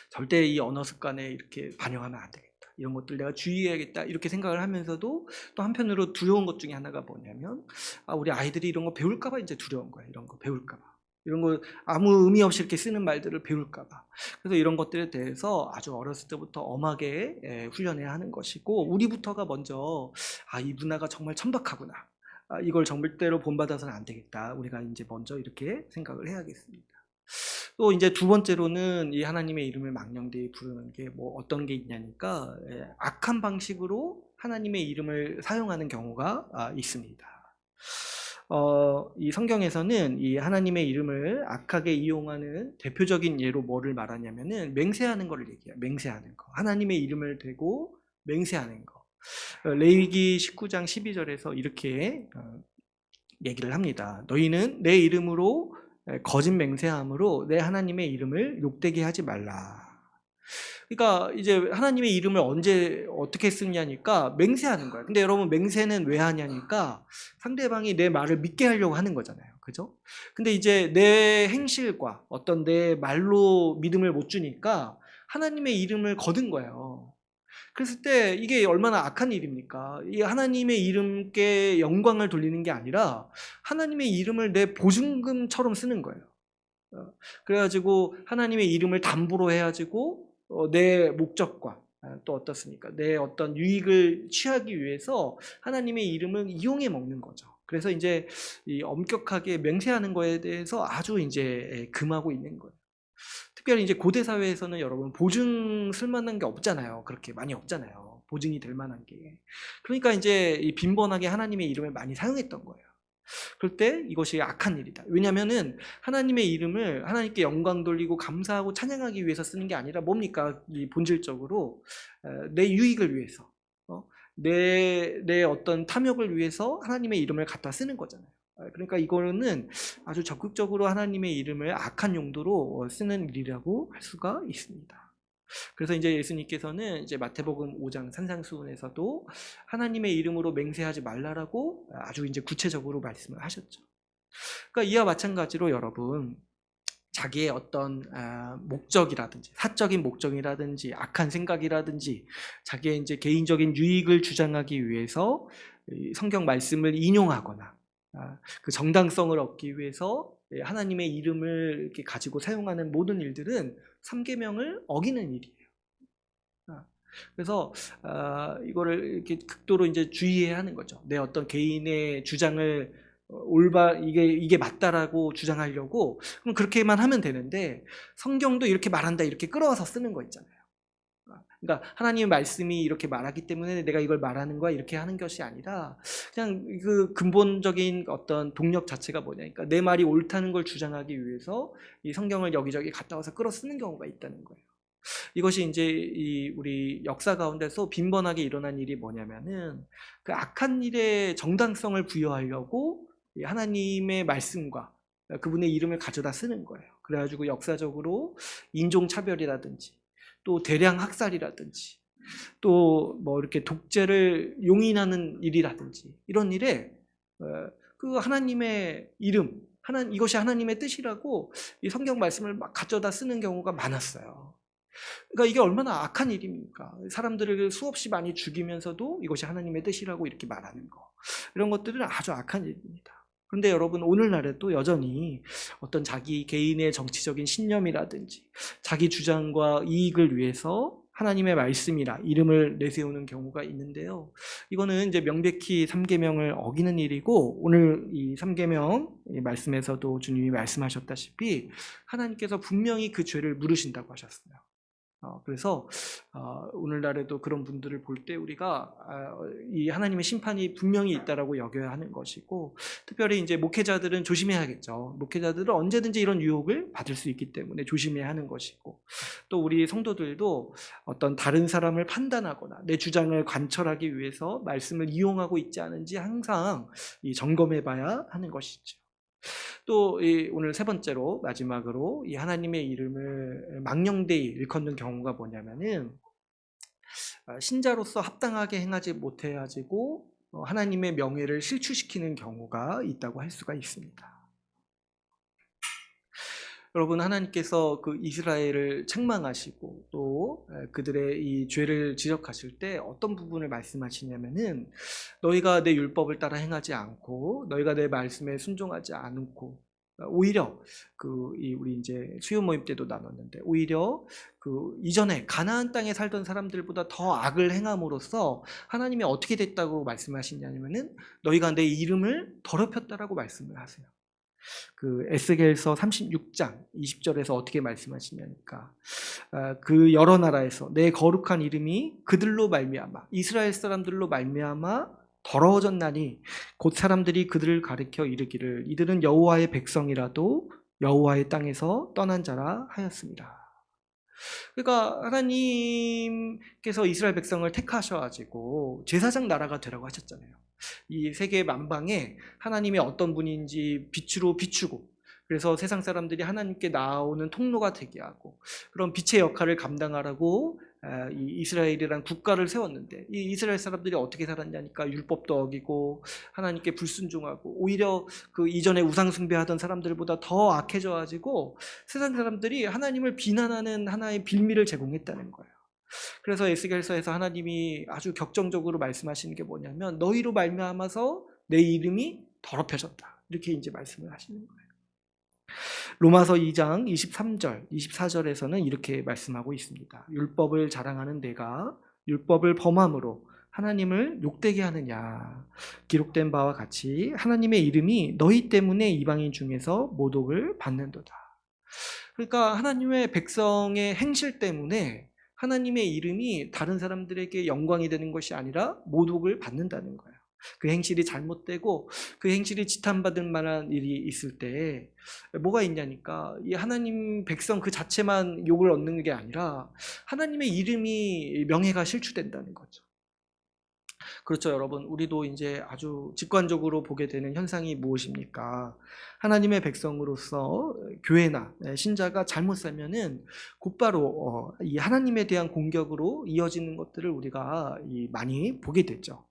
절대 이 언어 습관에 이렇게 반영하면 안 되겠다. 이런 것들 내가 주의해야겠다 이렇게 생각을 하면서도 또 한편으로 두려운 것 중에 하나가 뭐냐면 우리 아이들이 이런 거 배울까 봐 이제 두려운 거예요. 이런 거 배울까 봐. 이런 거 아무 의미 없이 이렇게 쓰는 말들을 배울까 봐. 그래서 이런 것들에 대해서 아주 어렸을 때부터 엄하게 훈련해야 하는 것이고, 우리부터가 먼저 이 문화가 정말 천박하구나. 이걸 절대로 본받아서는 안 되겠다. 우리가 이제 먼저 이렇게 생각을 해야겠습니다. 또 이제 두 번째로는 이 하나님의 이름을 망령되이 부르는 게 뭐 어떤 게 있냐니까, 악한 방식으로 하나님의 이름을 사용하는 경우가 있습니다. 이 성경에서는 이 하나님의 이름을 악하게 이용하는 대표적인 예로 뭐를 말하냐면은 맹세하는 거를 얘기해요. 맹세하는 거. 하나님의 이름을 대고 맹세하는 거. 레위기 19장 12절에서 이렇게 얘기를 합니다. 너희는 내 이름으로 거짓 맹세함으로 내 하나님의 이름을 욕되게 하지 말라. 그러니까 이제 하나님의 이름을 언제 어떻게 쓰냐니까 맹세하는 거예요. 근데 여러분, 맹세는 왜 하냐니까 상대방이 내 말을 믿게 하려고 하는 거잖아요. 그죠? 근데 이제 내 행실과 어떤 내 말로 믿음을 못 주니까 하나님의 이름을 거둔 거예요. 그랬을 때 이게 얼마나 악한 일입니까? 이 하나님의 이름께 영광을 돌리는 게 아니라 하나님의 이름을 내 보증금처럼 쓰는 거예요. 그래가지고 하나님의 이름을 담보로 해가지고 내 목적과 또 어떻습니까? 내 어떤 유익을 취하기 위해서 하나님의 이름을 이용해 먹는 거죠. 그래서 이제 이 엄격하게 맹세하는 거에 대해서 아주 이제 금하고 있는 거예요. 특별히 이제 고대 사회에서는 여러분 보증 쓸 만한 게 없잖아요. 그렇게 많이 없잖아요. 보증이 될 만한 게. 그러니까 이제 이 빈번하게 하나님의 이름을 많이 사용했던 거예요. 그럴 때 이것이 악한 일이다. 왜냐하면은 하나님의 이름을 하나님께 영광 돌리고 감사하고 찬양하기 위해서 쓰는 게 아니라 뭡니까? 이 본질적으로 내 유익을 위해서, 내 어떤 탐욕을 위해서 하나님의 이름을 갖다 쓰는 거잖아요. 그러니까 이거는 아주 적극적으로 하나님의 이름을 악한 용도로 쓰는 일이라고 할 수가 있습니다. 그래서 이제 예수님께서는 이제 마태복음 5장 산상수훈에서도 하나님의 이름으로 맹세하지 말라라고 아주 이제 구체적으로 말씀을 하셨죠. 그러니까 이와 마찬가지로 여러분, 자기의 어떤 목적이라든지 사적인 목적이라든지 악한 생각이라든지 자기의 이제 개인적인 유익을 주장하기 위해서 성경 말씀을 인용하거나 그 정당성을 얻기 위해서 하나님의 이름을 이렇게 가지고 사용하는 모든 일들은 3계명을 어기는 일이에요. 그래서 이거를 이렇게 극도로 이제 주의해야 하는 거죠. 내 어떤 개인의 주장을 이게 맞다라고 주장하려고 그럼 그렇게만 하면 되는데, 성경도 이렇게 말한다 이렇게 끌어와서 쓰는 거 있잖아요. 그러니까 하나님의 말씀이 이렇게 말하기 때문에 내가 이걸 말하는 거야 이렇게 하는 것이 아니라 그냥 그 근본적인 어떤 동력 자체가 뭐냐니까 내 말이 옳다는 걸 주장하기 위해서 이 성경을 여기저기 갖다 와서 끌어 쓰는 경우가 있다는 거예요. 이것이 이제 우리 역사 가운데서 빈번하게 일어난 일이 뭐냐면은 그 악한 일에 정당성을 부여하려고 하나님의 말씀과 그분의 이름을 가져다 쓰는 거예요. 그래가지고 역사적으로 인종차별이라든지 또 대량 학살이라든지 또 뭐 이렇게 독재를 용인하는 일이라든지 이런 일에 그 하나님의 이름, 이것이 하나님의 뜻이라고 이 성경 말씀을 막 가져다 쓰는 경우가 많았어요. 그러니까 이게 얼마나 악한 일입니까? 사람들을 수없이 많이 죽이면서도 이것이 하나님의 뜻이라고 이렇게 말하는 거. 이런 것들은 아주 악한 일입니다. 그런데 여러분, 오늘날에도 여전히 어떤 자기 개인의 정치적인 신념이라든지 자기 주장과 이익을 위해서 하나님의 말씀이나 이름을 내세우는 경우가 있는데요. 이거는 이제 명백히 3계명을 어기는 일이고, 오늘 이 3계명 말씀에서도 주님이 말씀하셨다시피 하나님께서 분명히 그 죄를 물으신다고 하셨어요. 그래서 오늘날에도 그런 분들을 볼 때 우리가 이 하나님의 심판이 분명히 있다라고 여겨야 하는 것이고, 특별히 이제 목회자들은 조심해야겠죠. 목회자들은 언제든지 이런 유혹을 받을 수 있기 때문에 조심해야 하는 것이고, 또 우리 성도들도 어떤 다른 사람을 판단하거나 내 주장을 관철하기 위해서 말씀을 이용하고 있지 않은지 항상 점검해봐야 하는 것이죠. 또 오늘 세 번째로 마지막으로 이 하나님의 이름을 망령되이 일컫는 경우가 뭐냐면은 신자로서 합당하게 행하지 못해가지고 하나님의 명예를 실추시키는 경우가 있다고 할 수가 있습니다. 여러분, 하나님께서 그 이스라엘을 책망하시고 또 그들의 이 죄를 지적하실 때 어떤 부분을 말씀하시냐면은, 너희가 내 율법을 따라 행하지 않고 너희가 내 말씀에 순종하지 않고, 오히려 우리 이제 수요 모임 때도 나눴는데, 오히려 그 이전에 가나안 땅에 살던 사람들보다 더 악을 행함으로써 하나님이 어떻게 됐다고 말씀하시냐면은, 너희가 내 이름을 더럽혔다라고 말씀을 하세요. 그 에스겔서 36장 20절에서 어떻게 말씀하시냐니까, 그 여러 나라에서 내 거룩한 이름이 그들로 말미암아, 이스라엘 사람들로 말미암아 더러워졌나니 곧 사람들이 그들을 가리켜 이르기를 이들은 여호와의 백성이라도 여호와의 땅에서 떠난 자라 하였습니다. 그러니까 하나님께서 이스라엘 백성을 택하셔가지고 제사장 나라가 되라고 하셨잖아요. 이 세계 만방에 하나님이 어떤 분인지 빛으로 비추고, 그래서 세상 사람들이 하나님께 나오는 통로가 되게 하고, 그런 빛의 역할을 감당하라고 이 이스라엘이라는 국가를 세웠는데, 이 이스라엘 사람들이 어떻게 살았냐니까, 율법도 어기고 하나님께 불순종하고, 오히려 그 이전에 우상 숭배하던 사람들보다 더 악해져 가지고 세상 사람들이 하나님을 비난하는 하나의 빌미를 제공했다는 거예요. 그래서 에스겔서에서 하나님이 아주 격정적으로 말씀하시는 게 뭐냐면, 너희로 말미암아서 내 이름이 더럽혀졌다, 이렇게 이제 말씀을 하시는 거예요. 로마서 2장 23절, 24절에서는 이렇게 말씀하고 있습니다. 율법을 자랑하는 내가 율법을 범함으로 하나님을 욕되게 하느냐. 기록된 바와 같이 하나님의 이름이 너희 때문에 이방인 중에서 모독을 받는도다. 그러니까 하나님의 백성의 행실 때문에 하나님의 이름이 다른 사람들에게 영광이 되는 것이 아니라 모독을 받는다는 거예요. 그 행실이 잘못되고 그 행실이 지탄받을 만한 일이 있을 때 뭐가 있냐니까, 이 하나님 백성 그 자체만 욕을 얻는 게 아니라 하나님의 이름이 명예가 실추된다는 거죠. 그렇죠, 여러분. 우리도 이제 아주 직관적으로 보게 되는 현상이 무엇입니까? 하나님의 백성으로서 교회나 신자가 잘못 살면은 곧바로 이 하나님에 대한 공격으로 이어지는 것들을 우리가 많이 보게 되죠.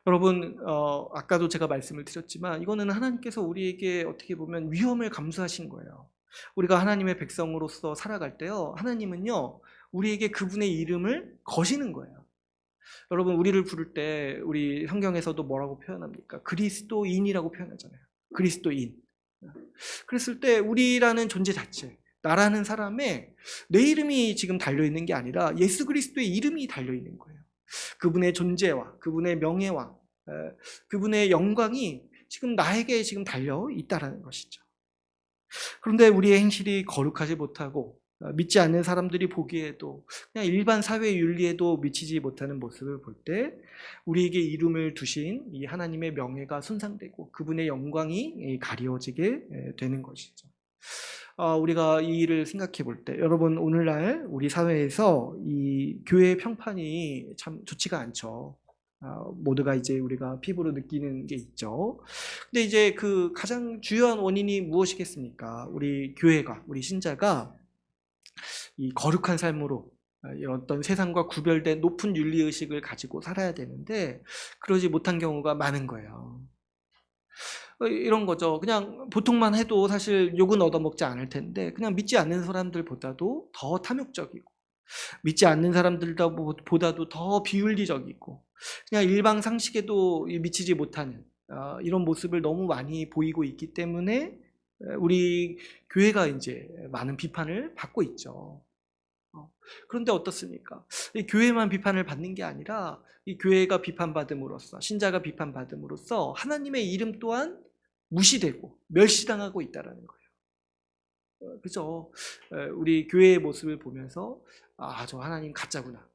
여러분, 아까도 제가 말씀을 드렸지만 이거는 하나님께서 우리에게 어떻게 보면 위험을 감수하신 거예요. 우리가 하나님의 백성으로서 살아갈 때요, 하나님은요 우리에게 그분의 이름을 거시는 거예요. 여러분, 우리를 부를 때 우리 성경에서도 뭐라고 표현합니까? 그리스도인이라고 표현하잖아요. 그리스도인. 그랬을 때 우리라는 존재 자체, 나라는 사람에 내 이름이 지금 달려있는 게 아니라 예수 그리스도의 이름이 달려있는 거예요. 그분의 존재와 그분의 명예와 그분의 영광이 지금 나에게 지금 달려 있다라는 것이죠. 그런데 우리의 행실이 거룩하지 못하고 믿지 않는 사람들이 보기에도 그냥 일반 사회 윤리에도 미치지 못하는 모습을 볼 때 우리에게 이름을 두신 이 하나님의 명예가 손상되고 그분의 영광이 가리워지게 되는 것이죠. 우리가 이 일을 생각해 볼 때, 여러분, 오늘날 우리 사회에서 이 교회의 평판이 참 좋지가 않죠. 모두가 이제 우리가 피부로 느끼는 게 있죠. 근데 이제 그 가장 주요한 원인이 무엇이겠습니까? 우리 교회가, 우리 신자가 이 거룩한 삶으로 이런 어떤 세상과 구별된 높은 윤리의식을 가지고 살아야 되는데 그러지 못한 경우가 많은 거예요. 이런 거죠. 그냥 보통만 해도 사실 욕은 얻어먹지 않을 텐데 그냥 믿지 않는 사람들보다도 더 탐욕적이고 믿지 않는 사람들보다도 더 비윤리적이고 그냥 일반 상식에도 미치지 못하는 이런 모습을 너무 많이 보이고 있기 때문에 우리 교회가 이제 많은 비판을 받고 있죠. 그런데 어떻습니까? 이 교회만 비판을 받는 게 아니라 이 교회가 비판받음으로써, 신자가 비판받음으로써 하나님의 이름 또한 무시되고 멸시당하고 있다는 거예요. 그죠? 우리 교회의 모습을 보면서 저 하나님 가짜구나.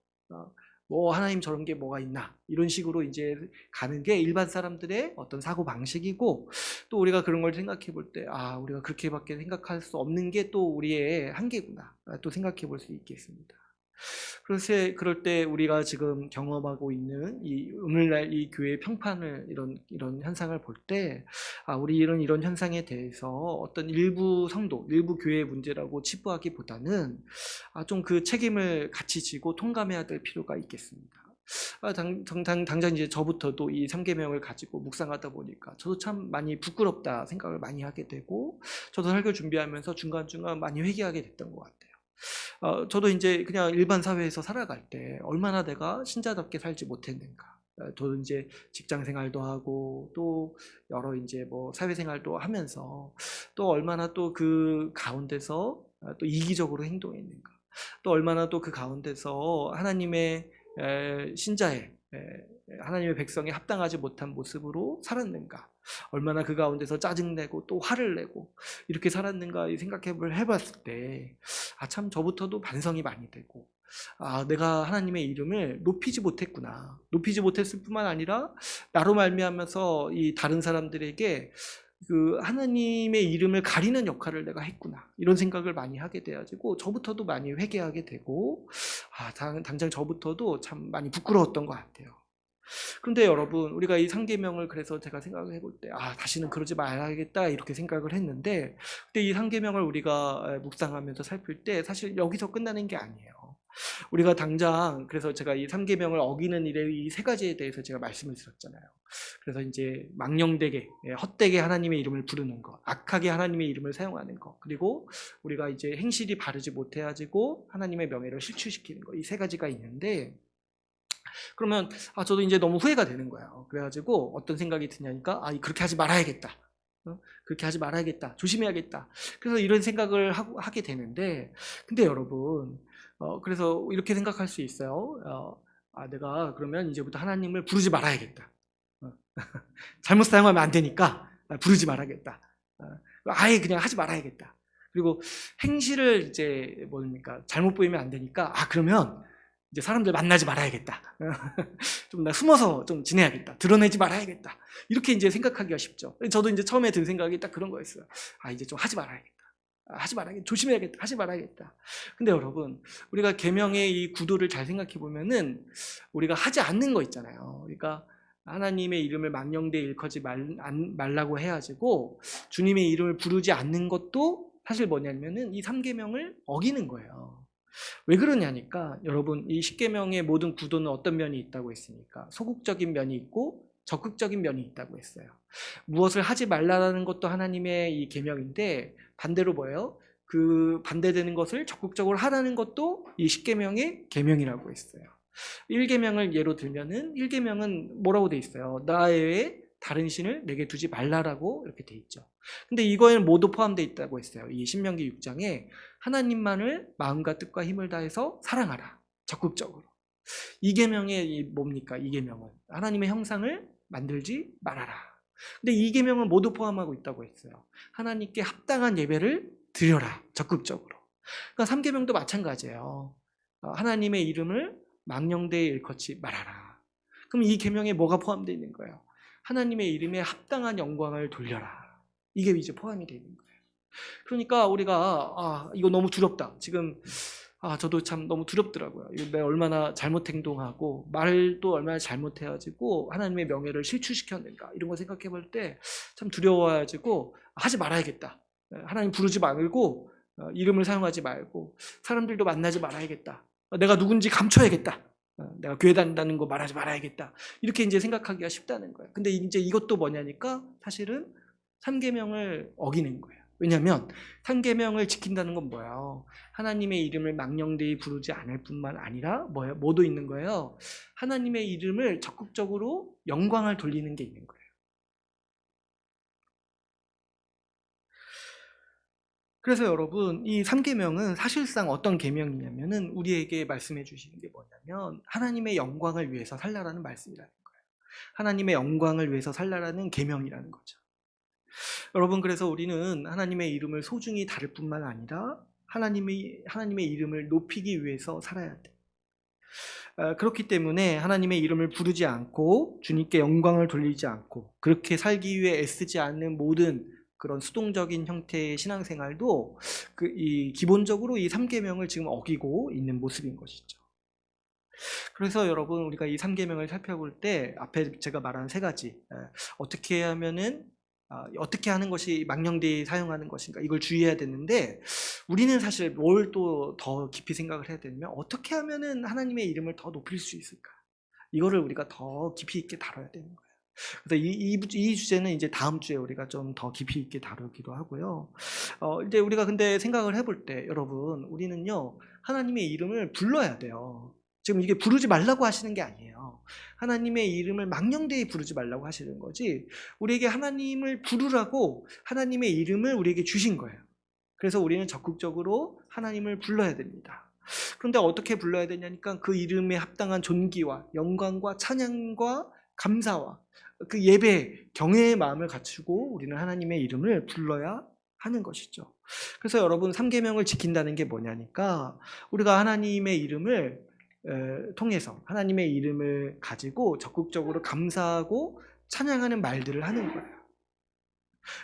뭐 하나님 저런 게 뭐가 있나, 이런 식으로 이제 가는 게 일반 사람들의 어떤 사고 방식이고, 또 우리가 그런 걸 생각해 볼 때 우리가 그렇게밖에 생각할 수 없는 게 또 우리의 한계구나, 또 생각해 볼 수 있겠습니다. 그래서 그럴 때 우리가 지금 경험하고 있는 이 오늘날 이 교회의 평판을 이런 현상을 볼 때 우리 이런 현상에 대해서 어떤 일부 성도, 일부 교회의 문제라고 치부하기보다는 좀 그 책임을 같이 지고 통감해야 될 필요가 있겠습니다. 당장 이제 저부터도 이 3계명을 가지고 묵상하다 보니까 저도 참 많이 부끄럽다 생각을 많이 하게 되고, 저도 설교 준비하면서 중간중간 많이 회개하게 됐던 것 같아요. 저도 이제 그냥 일반 사회에서 살아갈 때 얼마나 내가 신자답게 살지 못했는가. 저도 이제 직장 생활도 하고 또 여러 이제 뭐 사회 생활도 하면서 또 얼마나 또 그 가운데서 또 이기적으로 행동했는가. 또 얼마나 또 그 가운데서 하나님의 신자의 하나님의 백성에 합당하지 못한 모습으로 살았는가. 얼마나 그 가운데서 짜증내고 또 화를 내고 이렇게 살았는가 생각을 해봤을 때 참 저부터도 반성이 많이 되고, 내가 하나님의 이름을 높이지 못했구나. 높이지 못했을 뿐만 아니라 나로 말미암아서 이 다른 사람들에게 그 하나님의 이름을 가리는 역할을 내가 했구나, 이런 생각을 많이 하게 돼가지고 저부터도 많이 회개하게 되고, 당장 저부터도 참 많이 부끄러웠던 것 같아요. 그런데 여러분, 우리가 이 3계명을 그래서 제가 생각을 해볼 때 다시는 그러지 말아야겠다 이렇게 생각을 했는데, 근데 이 3계명을 우리가 묵상하면서 살필 때 사실 여기서 끝나는 게 아니에요. 우리가 당장, 그래서 제가 이 3계명을 어기는 일의 이 세 가지에 대해서 제가 말씀을 드렸잖아요. 그래서 이제 망령되게, 헛되게 하나님의 이름을 부르는 것, 악하게 하나님의 이름을 사용하는 것, 그리고 우리가 이제 행실이 바르지 못해가지고 하나님의 명예를 실추시키는 것, 이 세 가지가 있는데, 그러면 저도 이제 너무 후회가 되는 거예요. 그래가지고 어떤 생각이 드냐니까 그렇게 하지 말아야겠다. 그렇게 하지 말아야겠다. 조심해야겠다. 그래서 이런 생각을 하게 되는데, 근데 여러분, 그래서 이렇게 생각할 수 있어요. 내가 그러면 이제부터 하나님을 부르지 말아야겠다. 잘못 사용하면 안 되니까 부르지 말아야겠다. 아예 그냥 하지 말아야겠다. 그리고 행실을 이제 뭡니까? 잘못 보이면 안 되니까 그러면 이제 사람들 만나지 말아야겠다. 좀 나 숨어서 좀 지내야겠다. 드러내지 말아야겠다. 이렇게 이제 생각하기가 쉽죠. 저도 이제 처음에 든 생각이 딱 그런 거였어요. 이제 좀 하지 말아야겠다. 하지 말아야겠다. 조심해야겠다. 하지 말아야겠다. 근데 여러분, 우리가 계명의 이 구도를 잘 생각해 보면은 우리가 하지 않는 거 있잖아요. 그러니까 하나님의 이름을 망령되이 일컫지 말라고 해가지고 주님의 이름을 부르지 않는 것도 사실 뭐냐면은 이 3계명을 어기는 거예요. 왜 그러냐니까, 여러분, 이 10계명의 모든 구도는 어떤 면이 있다고 했습니까? 소극적인 면이 있고 적극적인 면이 있다고 했어요. 무엇을 하지 말라는 것도 하나님의 이 계명인데, 반대로 뭐예요? 그 반대되는 것을 적극적으로 하라는 것도 이 10계명의 계명이라고 했어요. 1계명을 예로 들면은 1계명은 뭐라고 돼 있어요? 나 외에 다른 신을 내게 두지 말라라고 이렇게 돼 있죠. 근데 이거에는 모두 포함되어 있다고 했어요. 이 신명기 6장에 하나님만을 마음과 뜻과 힘을 다해서 사랑하라. 적극적으로. 2계명이 뭡니까? 2계명은 하나님의 형상을 만들지 말아라. 근데 2계명은 모두 포함하고 있다고 했어요. 하나님께 합당한 예배를 드려라. 적극적으로. 그러니까 3계명도 마찬가지예요. 하나님의 이름을 망령되이 일컫지 말아라. 그럼 이 계명에 뭐가 포함되어 있는 거예요? 하나님의 이름에 합당한 영광을 돌려라. 이게 이제 포함이 되어 있는 거예요. 그러니까 우리가 이거 너무 두렵다. 지금 저도 참 너무 두렵더라고요. 내가 얼마나 잘못 행동하고 말도 얼마나 잘못해가지고 하나님의 명예를 실추시켰는가, 이런 거 생각해 볼 때 참 두려워가지고 하지 말아야겠다. 하나님 부르지 말고 이름을 사용하지 말고 사람들도 만나지 말아야겠다. 내가 누군지 감춰야겠다. 내가 교회 다닌다는 거 말하지 말아야겠다. 이렇게 이제 생각하기가 쉽다는 거예요. 근데 이제 이것도 뭐냐니까 사실은 3계명을 어기는 거예요. 왜냐하면 3계명을 지킨다는 건 뭐예요? 하나님의 이름을 망령되이 부르지 않을 뿐만 아니라 뭐도 있는 거예요? 하나님의 이름을 적극적으로 영광을 돌리는 게 있는 거예요. 그래서 여러분, 이 3계명은 사실상 어떤 계명이냐면은 우리에게 말씀해 주시는 게 뭐냐면 하나님의 영광을 위해서 살라라는 말씀이라는 거예요. 하나님의 영광을 위해서 살라라는 계명이라는 거죠. 여러분, 그래서 우리는 하나님의 이름을 소중히 다룰 뿐만 아니라 하나님의 이름을 높이기 위해서 살아야 돼. 그렇기 때문에 하나님의 이름을 부르지 않고 주님께 영광을 돌리지 않고 그렇게 살기 위해 애쓰지 않는 모든 그런 수동적인 형태의 신앙생활도 기본적으로 이 3계명을 지금 어기고 있는 모습인 것이죠. 그래서 여러분, 우리가 이 3계명을 살펴볼 때 앞에 제가 말한 세 가지, 어떻게 하면은 어떻게 하는 것이 망령되이 사용하는 것인가, 이걸 주의해야 되는데, 우리는 사실 뭘 또 더 깊이 생각을 해야 되냐면 어떻게 하면은 하나님의 이름을 더 높일 수 있을까, 이거를 우리가 더 깊이 있게 다뤄야 되는 거예요. 그래서 이 주제는 이제 다음 주에 우리가 좀 더 깊이 있게 다루기도 하고요. 이제 우리가 근데 생각을 해볼 때 여러분, 우리는요, 하나님의 이름을 불러야 돼요. 지금 이게 부르지 말라고 하시는 게 아니에요. 하나님의 이름을 망령되이 부르지 말라고 하시는 거지, 우리에게 하나님을 부르라고 하나님의 이름을 우리에게 주신 거예요. 그래서 우리는 적극적으로 하나님을 불러야 됩니다. 그런데 어떻게 불러야 되냐니까 그 이름에 합당한 존귀와 영광과 찬양과 감사와 그 예배, 경외의 마음을 갖추고 우리는 하나님의 이름을 불러야 하는 것이죠. 그래서 여러분, 3계명을 지킨다는 게 뭐냐니까 우리가 하나님의 이름을 통해서 하나님의 이름을 가지고 적극적으로 감사하고 찬양하는 말들을 하는 거예요.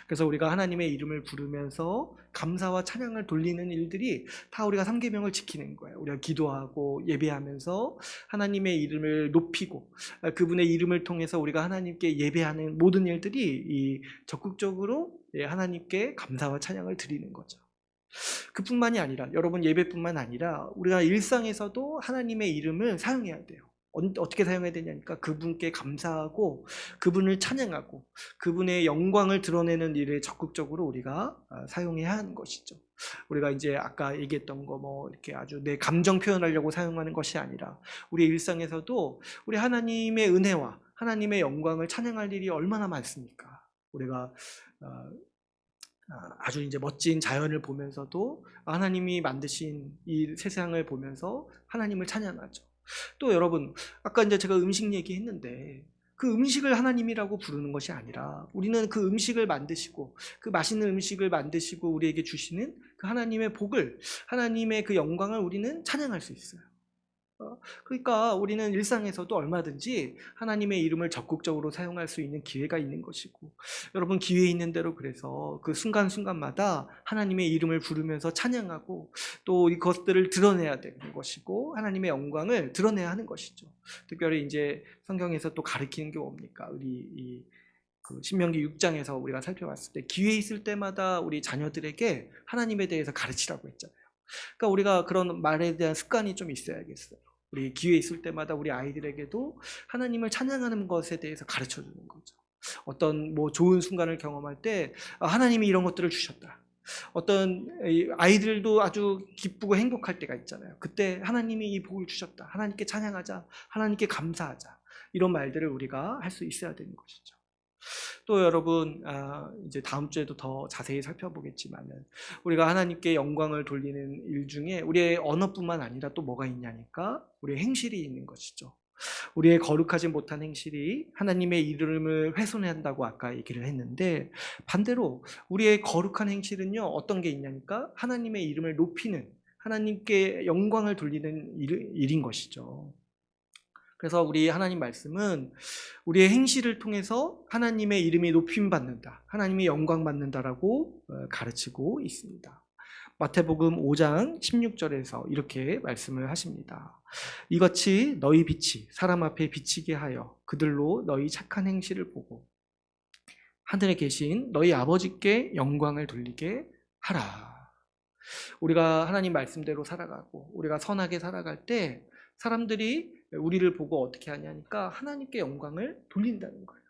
그래서 우리가 하나님의 이름을 부르면서 감사와 찬양을 돌리는 일들이 다 우리가 3계명을 지키는 거예요. 우리가 기도하고 예배하면서 하나님의 이름을 높이고 그분의 이름을 통해서 우리가 하나님께 예배하는 모든 일들이 적극적으로 하나님께 감사와 찬양을 드리는 거죠. 그뿐만이 아니라 여러분, 예배뿐만 아니라 우리가 일상에서도 하나님의 이름을 사용해야 돼요. 어떻게 사용해야 되냐니까 그분께 감사하고 그분을 찬양하고 그분의 영광을 드러내는 일에 적극적으로 우리가 사용해야 하는 것이죠. 우리가 이제 아까 얘기했던 거 뭐 이렇게 아주 내 감정 표현하려고 사용하는 것이 아니라 우리 일상에서도 우리 하나님의 은혜와 하나님의 영광을 찬양할 일이 얼마나 많습니까? 우리가 아주 이제 멋진 자연을 보면서도 하나님이 만드신 이 세상을 보면서 하나님을 찬양하죠. 또 여러분, 아까 이제 제가 음식 얘기했는데 그 음식을 하나님이라고 부르는 것이 아니라 우리는 그 음식을 만드시고 그 맛있는 음식을 만드시고 우리에게 주시는 그 하나님의 복을, 하나님의 그 영광을 우리는 찬양할 수 있어요. 그러니까 우리는 일상에서도 얼마든지 하나님의 이름을 적극적으로 사용할 수 있는 기회가 있는 것이고, 여러분, 기회 있는 대로 그래서 그 순간순간마다 하나님의 이름을 부르면서 찬양하고 또 이것들을 드러내야 되는 것이고 하나님의 영광을 드러내야 하는 것이죠. 특별히 이제 성경에서 또 가르치는 게 뭡니까? 우리 그 신명기 6장에서 우리가 살펴봤을 때 기회 있을 때마다 우리 자녀들에게 하나님에 대해서 가르치라고 했잖아요. 그러니까 우리가 그런 말에 대한 습관이 좀 있어야겠어요. 우리 기회 있을 때마다 우리 아이들에게도 하나님을 찬양하는 것에 대해서 가르쳐 주는 거죠. 어떤 뭐 좋은 순간을 경험할 때 하나님이 이런 것들을 주셨다. 어떤 아이들도 아주 기쁘고 행복할 때가 있잖아요. 그때 하나님이 이 복을 주셨다. 하나님께 찬양하자. 하나님께 감사하자. 이런 말들을 우리가 할 수 있어야 되는 것이죠. 또 여러분, 이제 다음 주에도 더 자세히 살펴보겠지만은 우리가 하나님께 영광을 돌리는 일 중에 우리의 언어뿐만 아니라 또 뭐가 있냐니까 우리의 행실이 있는 것이죠. 우리의 거룩하지 못한 행실이 하나님의 이름을 훼손한다고 아까 얘기를 했는데, 반대로 우리의 거룩한 행실은요, 어떤 게 있냐니까 하나님의 이름을 높이는, 하나님께 영광을 돌리는 일인 것이죠. 그래서 우리 하나님 말씀은 우리의 행실을 통해서 하나님의 이름이 높임받는다, 하나님이 영광받는다라고 가르치고 있습니다. 마태복음 5장 16절에서 이렇게 말씀을 하십니다. 이같이 너희 빛이 사람 앞에 비치게 하여 그들로 너희 착한 행실을 보고 하늘에 계신 너희 아버지께 영광을 돌리게 하라. 우리가 하나님 말씀대로 살아가고 우리가 선하게 살아갈 때 사람들이 우리를 보고 어떻게 하냐니까 하나님께 영광을 돌린다는 거예요.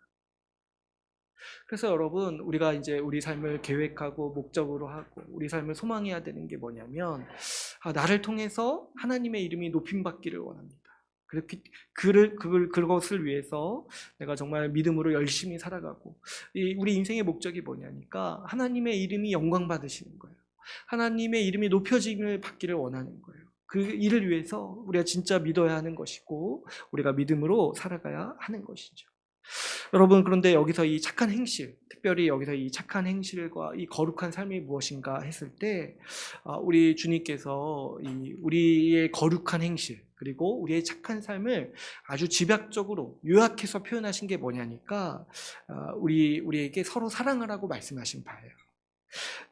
그래서 여러분, 우리가 이제 우리 삶을 계획하고 목적으로 하고 우리 삶을 소망해야 되는 게 뭐냐면, 나를 통해서 하나님의 이름이 높임받기를 원합니다. 그것을 위해서 내가 정말 믿음으로 열심히 살아가고, 우리 인생의 목적이 뭐냐니까 하나님의 이름이 영광 받으시는 거예요. 하나님의 이름이 높여짐을 받기를 원하는 거예요. 그 일을 위해서 우리가 진짜 믿어야 하는 것이고 우리가 믿음으로 살아가야 하는 것이죠. 여러분, 그런데 여기서 이 착한 행실, 특별히 여기서 이 착한 행실과 이 거룩한 삶이 무엇인가 했을 때 우리 주님께서 우리의 거룩한 행실 그리고 우리의 착한 삶을 아주 집약적으로 요약해서 표현하신 게 뭐냐니까 우리에게 서로 사랑하라고 말씀하신 바예요.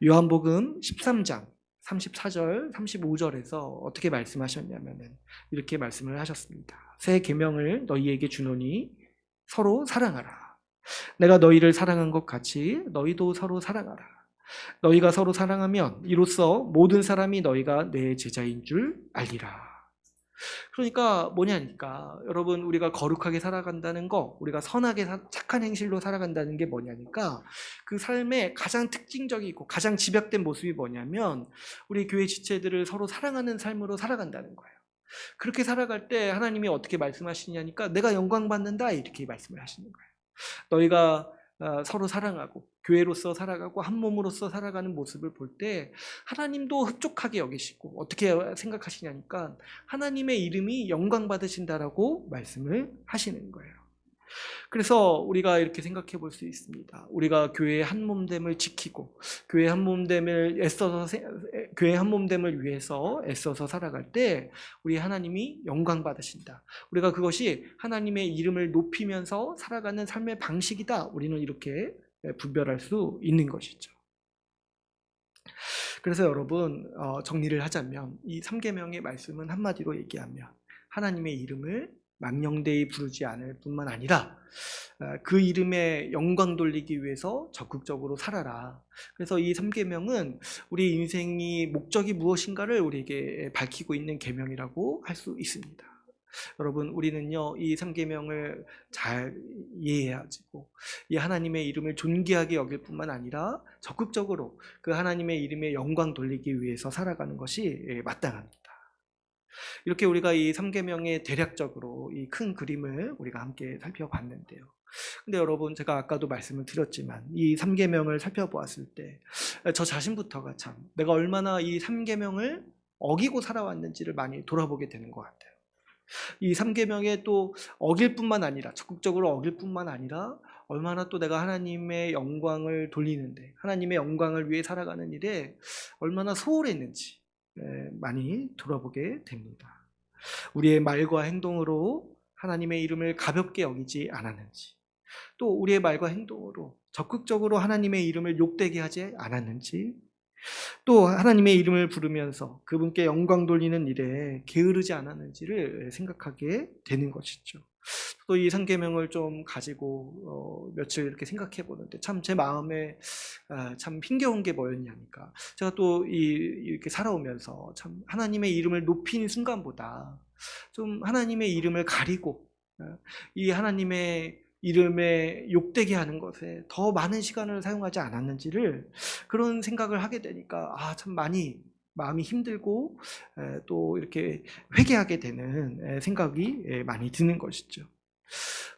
요한복음 13장 34절, 35절에서 어떻게 말씀하셨냐면은 이렇게 말씀을 하셨습니다. 새 계명을 너희에게 주노니 서로 사랑하라. 내가 너희를 사랑한 것 같이 너희도 서로 사랑하라. 너희가 서로 사랑하면 이로써 모든 사람이 너희가 내 제자인 줄 알리라. 그러니까 뭐냐니까 여러분, 우리가 거룩하게 살아간다는 거, 우리가 선하게 착한 행실로 살아간다는 게 뭐냐니까 그 삶의 가장 특징적이고 가장 집약된 모습이 뭐냐면 우리 교회 지체들을 서로 사랑하는 삶으로 살아간다는 거예요. 그렇게 살아갈 때 하나님이 어떻게 말씀하시냐니까 내가 영광 받는다 이렇게 말씀을 하시는 거예요. 너희가 서로 사랑하고 교회로서 살아가고 한 몸으로서 살아가는 모습을 볼 때 하나님도 흡족하게 여기시고 어떻게 생각하시냐니까 하나님의 이름이 영광 받으신다라고 말씀을 하시는 거예요. 그래서 우리가 이렇게 생각해 볼 수 있습니다. 우리가 교회의 한 몸됨을 지키고 교회 한 몸됨을 교회 한 몸됨을 위해서 애써서 살아갈 때 우리 하나님이 영광 받으신다. 우리가 그것이 하나님의 이름을 높이면서 살아가는 삶의 방식이다. 우리는 이렇게 분별할 수 있는 것이죠. 그래서 여러분, 정리를 하자면 이 3계명의 말씀은 한마디로 얘기하면 하나님의 이름을 망령되이 부르지 않을 뿐만 아니라 그 이름에 영광 돌리기 위해서 적극적으로 살아라. 그래서 이 3계명은 우리 인생이 목적이 무엇인가를 우리에게 밝히고 있는 계명이라고 할 수 있습니다. 여러분, 우리는요 이 3계명을 잘 이해해야지고 이 하나님의 이름을 존귀하게 여길 뿐만 아니라 적극적으로 그 하나님의 이름에 영광 돌리기 위해서 살아가는 것이 마땅합니다. 이렇게 우리가 이 3계명의 대략적으로 이 큰 그림을 우리가 함께 살펴봤는데요. 근데 여러분, 제가 아까도 말씀을 드렸지만 이 3계명을 살펴보았을 때 저 자신부터가 참 내가 얼마나 이 3계명을 어기고 살아왔는지를 많이 돌아보게 되는 것 같아요. 이 3계명에 또 어길 뿐만 아니라 적극적으로 어길 뿐만 아니라 얼마나 또 내가 하나님의 영광을 돌리는데 하나님의 영광을 위해 살아가는 일에 얼마나 소홀했는지 많이 돌아보게 됩니다. 우리의 말과 행동으로 하나님의 이름을 가볍게 여기지 않았는지, 또 우리의 말과 행동으로 적극적으로 하나님의 이름을 욕되게 하지 않았는지, 또 하나님의 이름을 부르면서 그분께 영광 돌리는 일에 게으르지 않았는지를 생각하게 되는 것이죠. 또 이 3계명을 좀 가지고 며칠 이렇게 생각해 보는데 참 제 마음에 참 힘겨운 게 뭐였냐니까 제가 또 이렇게 살아오면서 참 하나님의 이름을 높이는 순간보다 좀 하나님의 이름을 가리고 이 하나님의 이름에 욕되게 하는 것에 더 많은 시간을 사용하지 않았는지를 그런 생각을 하게 되니까 참 많이 마음이 힘들고 또 이렇게 회개하게 되는 생각이 많이 드는 것이죠.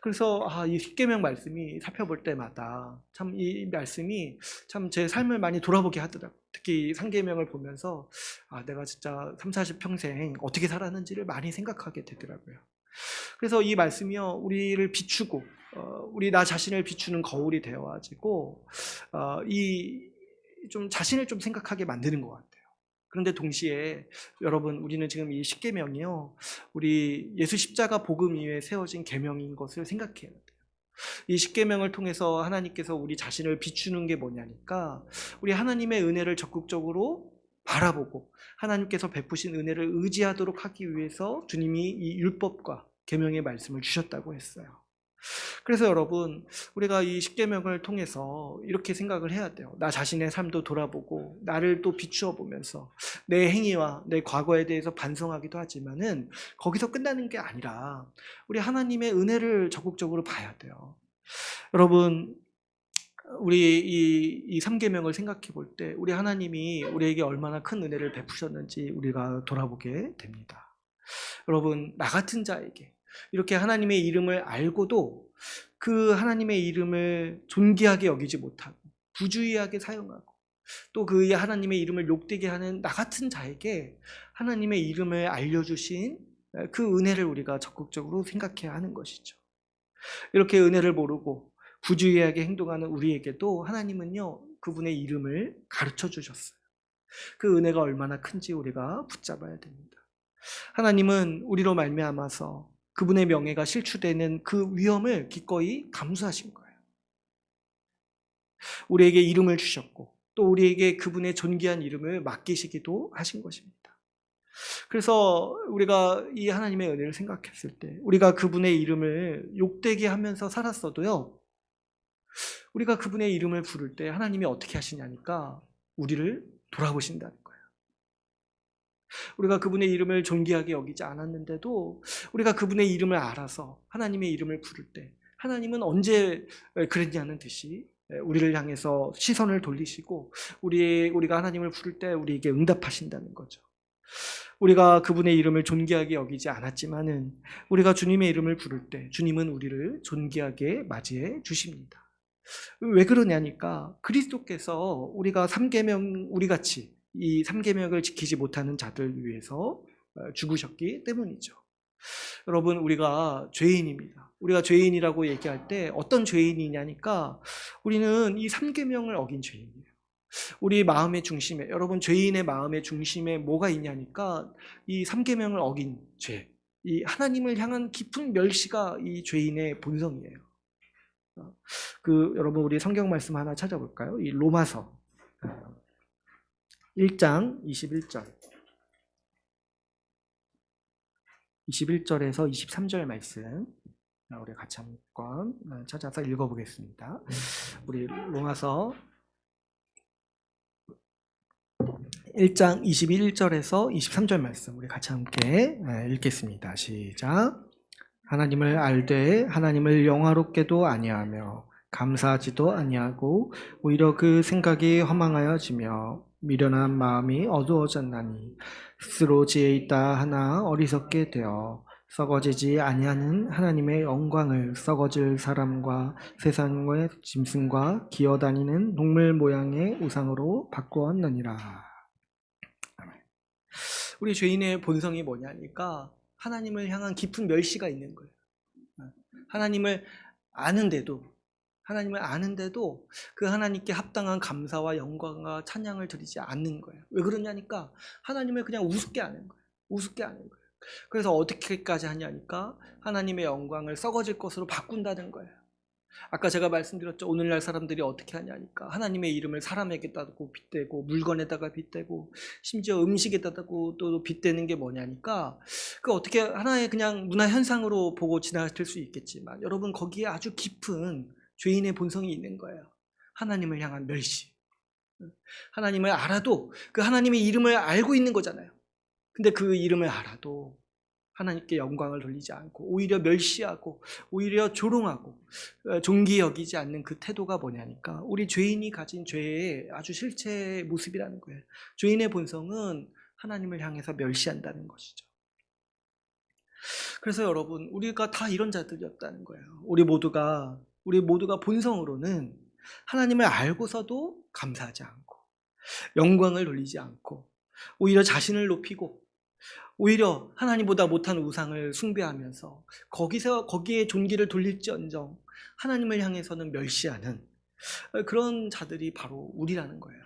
그래서 이 10계명 말씀이 살펴볼 때마다 참 이 말씀이 참 제 삶을 많이 돌아보게 하더라고요. 특히 3계명을 보면서 내가 진짜 30, 40평생 어떻게 살았는지를 많이 생각하게 되더라고요. 그래서 이 말씀이요 우리를 비추고 우리 나 자신을 비추는 거울이 되어가지고 이 좀 자신을 좀 생각하게 만드는 것 같아요. 그런데 동시에 여러분, 우리는 지금 이 10계명이요 우리 예수 십자가 복음 위에 세워진 계명인 것을 생각해야 돼요. 이 10계명을 통해서 하나님께서 우리 자신을 비추는 게 뭐냐니까 우리 하나님의 은혜를 적극적으로 바라보고 하나님께서 베푸신 은혜를 의지하도록 하기 위해서 주님이 이 율법과 계명의 말씀을 주셨다고 했어요. 그래서 여러분, 우리가 이 10계명을 통해서 이렇게 생각을 해야 돼요. 나 자신의 삶도 돌아보고 나를 또 비추어 보면서 내 행위와 내 과거에 대해서 반성하기도 하지만은 거기서 끝나는 게 아니라 우리 하나님의 은혜를 적극적으로 봐야 돼요. 여러분, 우리 이 3계명을 생각해 볼 때 우리 하나님이 우리에게 얼마나 큰 은혜를 베푸셨는지 우리가 돌아보게 됩니다. 여러분, 나 같은 자에게 이렇게 하나님의 이름을 알고도 그 하나님의 이름을 존귀하게 여기지 못하고 부주의하게 사용하고 또 그 하나님의 이름을 욕되게 하는 나 같은 자에게 하나님의 이름을 알려주신 그 은혜를 우리가 적극적으로 생각해야 하는 것이죠. 이렇게 은혜를 모르고 부주의하게 행동하는 우리에게도 하나님은요 그분의 이름을 가르쳐 주셨어요. 그 은혜가 얼마나 큰지 우리가 붙잡아야 됩니다. 하나님은 우리로 말미암아서 그분의 명예가 실추되는 그 위험을 기꺼이 감수하신 거예요. 우리에게 이름을 주셨고 또 우리에게 그분의 존귀한 이름을 맡기시기도 하신 것입니다. 그래서 우리가 이 하나님의 은혜를 생각했을 때 우리가 그분의 이름을 욕되게 하면서 살았어도요 우리가 그분의 이름을 부를 때 하나님이 어떻게 하시냐니까 우리를 돌아보신다는 거예요. 우리가 그분의 이름을 존귀하게 여기지 않았는데도 우리가 그분의 이름을 알아서 하나님의 이름을 부를 때 하나님은 언제 그랬냐는 듯이 우리를 향해서 시선을 돌리시고 우리가 하나님을 부를 때 우리에게 응답하신다는 거죠. 우리가 그분의 이름을 존귀하게 여기지 않았지만은 우리가 주님의 이름을 부를 때 주님은 우리를 존귀하게 맞이해 주십니다. 왜 그러냐니까 그리스도께서 우리가 우리 같이 이 3계명을 지키지 못하는 자들 위해서 죽으셨기 때문이죠. 여러분, 우리가 죄인입니다. 우리가 죄인이라고 얘기할 때 어떤 죄인이냐니까 우리는 이 3계명을 어긴 죄인이에요. 우리 마음의 중심에, 여러분 죄인의 마음의 중심에 뭐가 있냐니까 이 3계명을 어긴 죄, 이 하나님을 향한 깊은 멸시가 이 죄인의 본성이에요. 여러분 우리 성경 말씀 하나 찾아볼까요? 이 로마서 1장 21절에서 23절 말씀 우리 같이 한번 찾아서 읽어보겠습니다. 우리 로마서 1장 21절에서 23절 말씀 우리 같이 함께 읽겠습니다. 시작. 하나님을 알되 하나님을 영화롭게도 아니하며 감사하지도 아니하고 오히려 그 생각이 허망하여지며 미련한 마음이 어두워졌나니 스스로 지혜 있다 하나 어리석게 되어 썩어지지 아니하는 하나님의 영광을 썩어질 사람과 세상의 짐승과 기어다니는 동물 모양의 우상으로 바꾸었느니라. 우리 죄인의 본성이 뭐냐니까 하나님을 향한 깊은 멸시가 있는 거예요. 하나님을 아는데도 그 하나님께 합당한 감사와 영광과 찬양을 드리지 않는 거예요. 왜 그러냐니까 하나님을 그냥 우습게 하는 거예요. 그래서 어떻게까지 하냐니까 하나님의 영광을 썩어질 것으로 바꾼다는 거예요. 아까 제가 말씀드렸죠. 오늘날 사람들이 어떻게 하냐니까 하나님의 이름을 사람에게다고 빗대고 물건에다가 빗대고 심지어 음식에다가도 또 빗대는 게 뭐냐니까 그 어떻게 하나의 그냥 문화 현상으로 보고 지나칠 수 있겠지만 여러분 거기에 아주 깊은 죄인의 본성이 있는 거예요. 하나님을 향한 멸시. 하나님을 알아도 그 하나님의 이름을 알고 있는 거잖아요. 근데 그 이름을 알아도 하나님께 영광을 돌리지 않고 오히려 멸시하고 오히려 조롱하고 존귀 여기지 않는 그 태도가 뭐냐니까 우리 죄인이 가진 죄의 아주 실체의 모습이라는 거예요. 죄인의 본성은 하나님을 향해서 멸시한다는 것이죠. 그래서 여러분 우리가 다 이런 자들이었다는 거예요. 우리 모두가 본성으로는 하나님을 알고서도 감사하지 않고 영광을 돌리지 않고 오히려 자신을 높이고 오히려 하나님보다 못한 우상을 숭배하면서 거기에 존귀를 돌릴지언정 하나님을 향해서는 멸시하는 그런 자들이 바로 우리라는 거예요.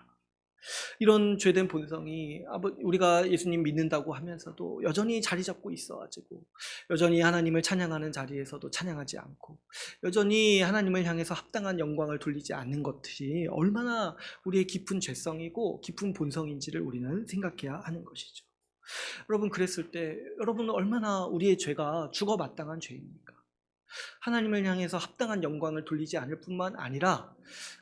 이런 죄된 본성이 우리가 예수님 믿는다고 하면서도 여전히 자리 잡고 있어가지고 여전히 하나님을 찬양하는 자리에서도 찬양하지 않고 여전히 하나님을 향해서 합당한 영광을 돌리지 않는 것들이 얼마나 우리의 깊은 죄성이고 깊은 본성인지를 우리는 생각해야 하는 것이죠. 여러분 그랬을 때 여러분은 얼마나 우리의 죄가 죽어 마땅한 죄입니까? 하나님을 향해서 합당한 영광을 돌리지 않을 뿐만 아니라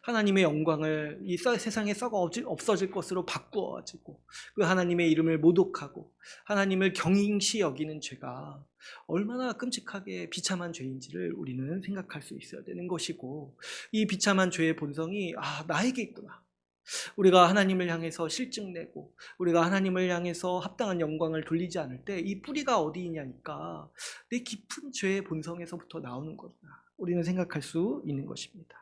하나님의 영광을 이 세상에 썩어 없어질 것으로 바꾸어가지고 그 하나님의 이름을 모독하고 하나님을 경행시 여기는 죄가 얼마나 끔찍하게 비참한 죄인지를 우리는 생각할 수 있어야 되는 것이고 이 비참한 죄의 본성이 나에게 있구나. 우리가 하나님을 향해서 실증내고 우리가 하나님을 향해서 합당한 영광을 돌리지 않을 때 이 뿌리가 어디 있냐니까 내 깊은 죄의 본성에서부터 나오는 거구나 우리는 생각할 수 있는 것입니다.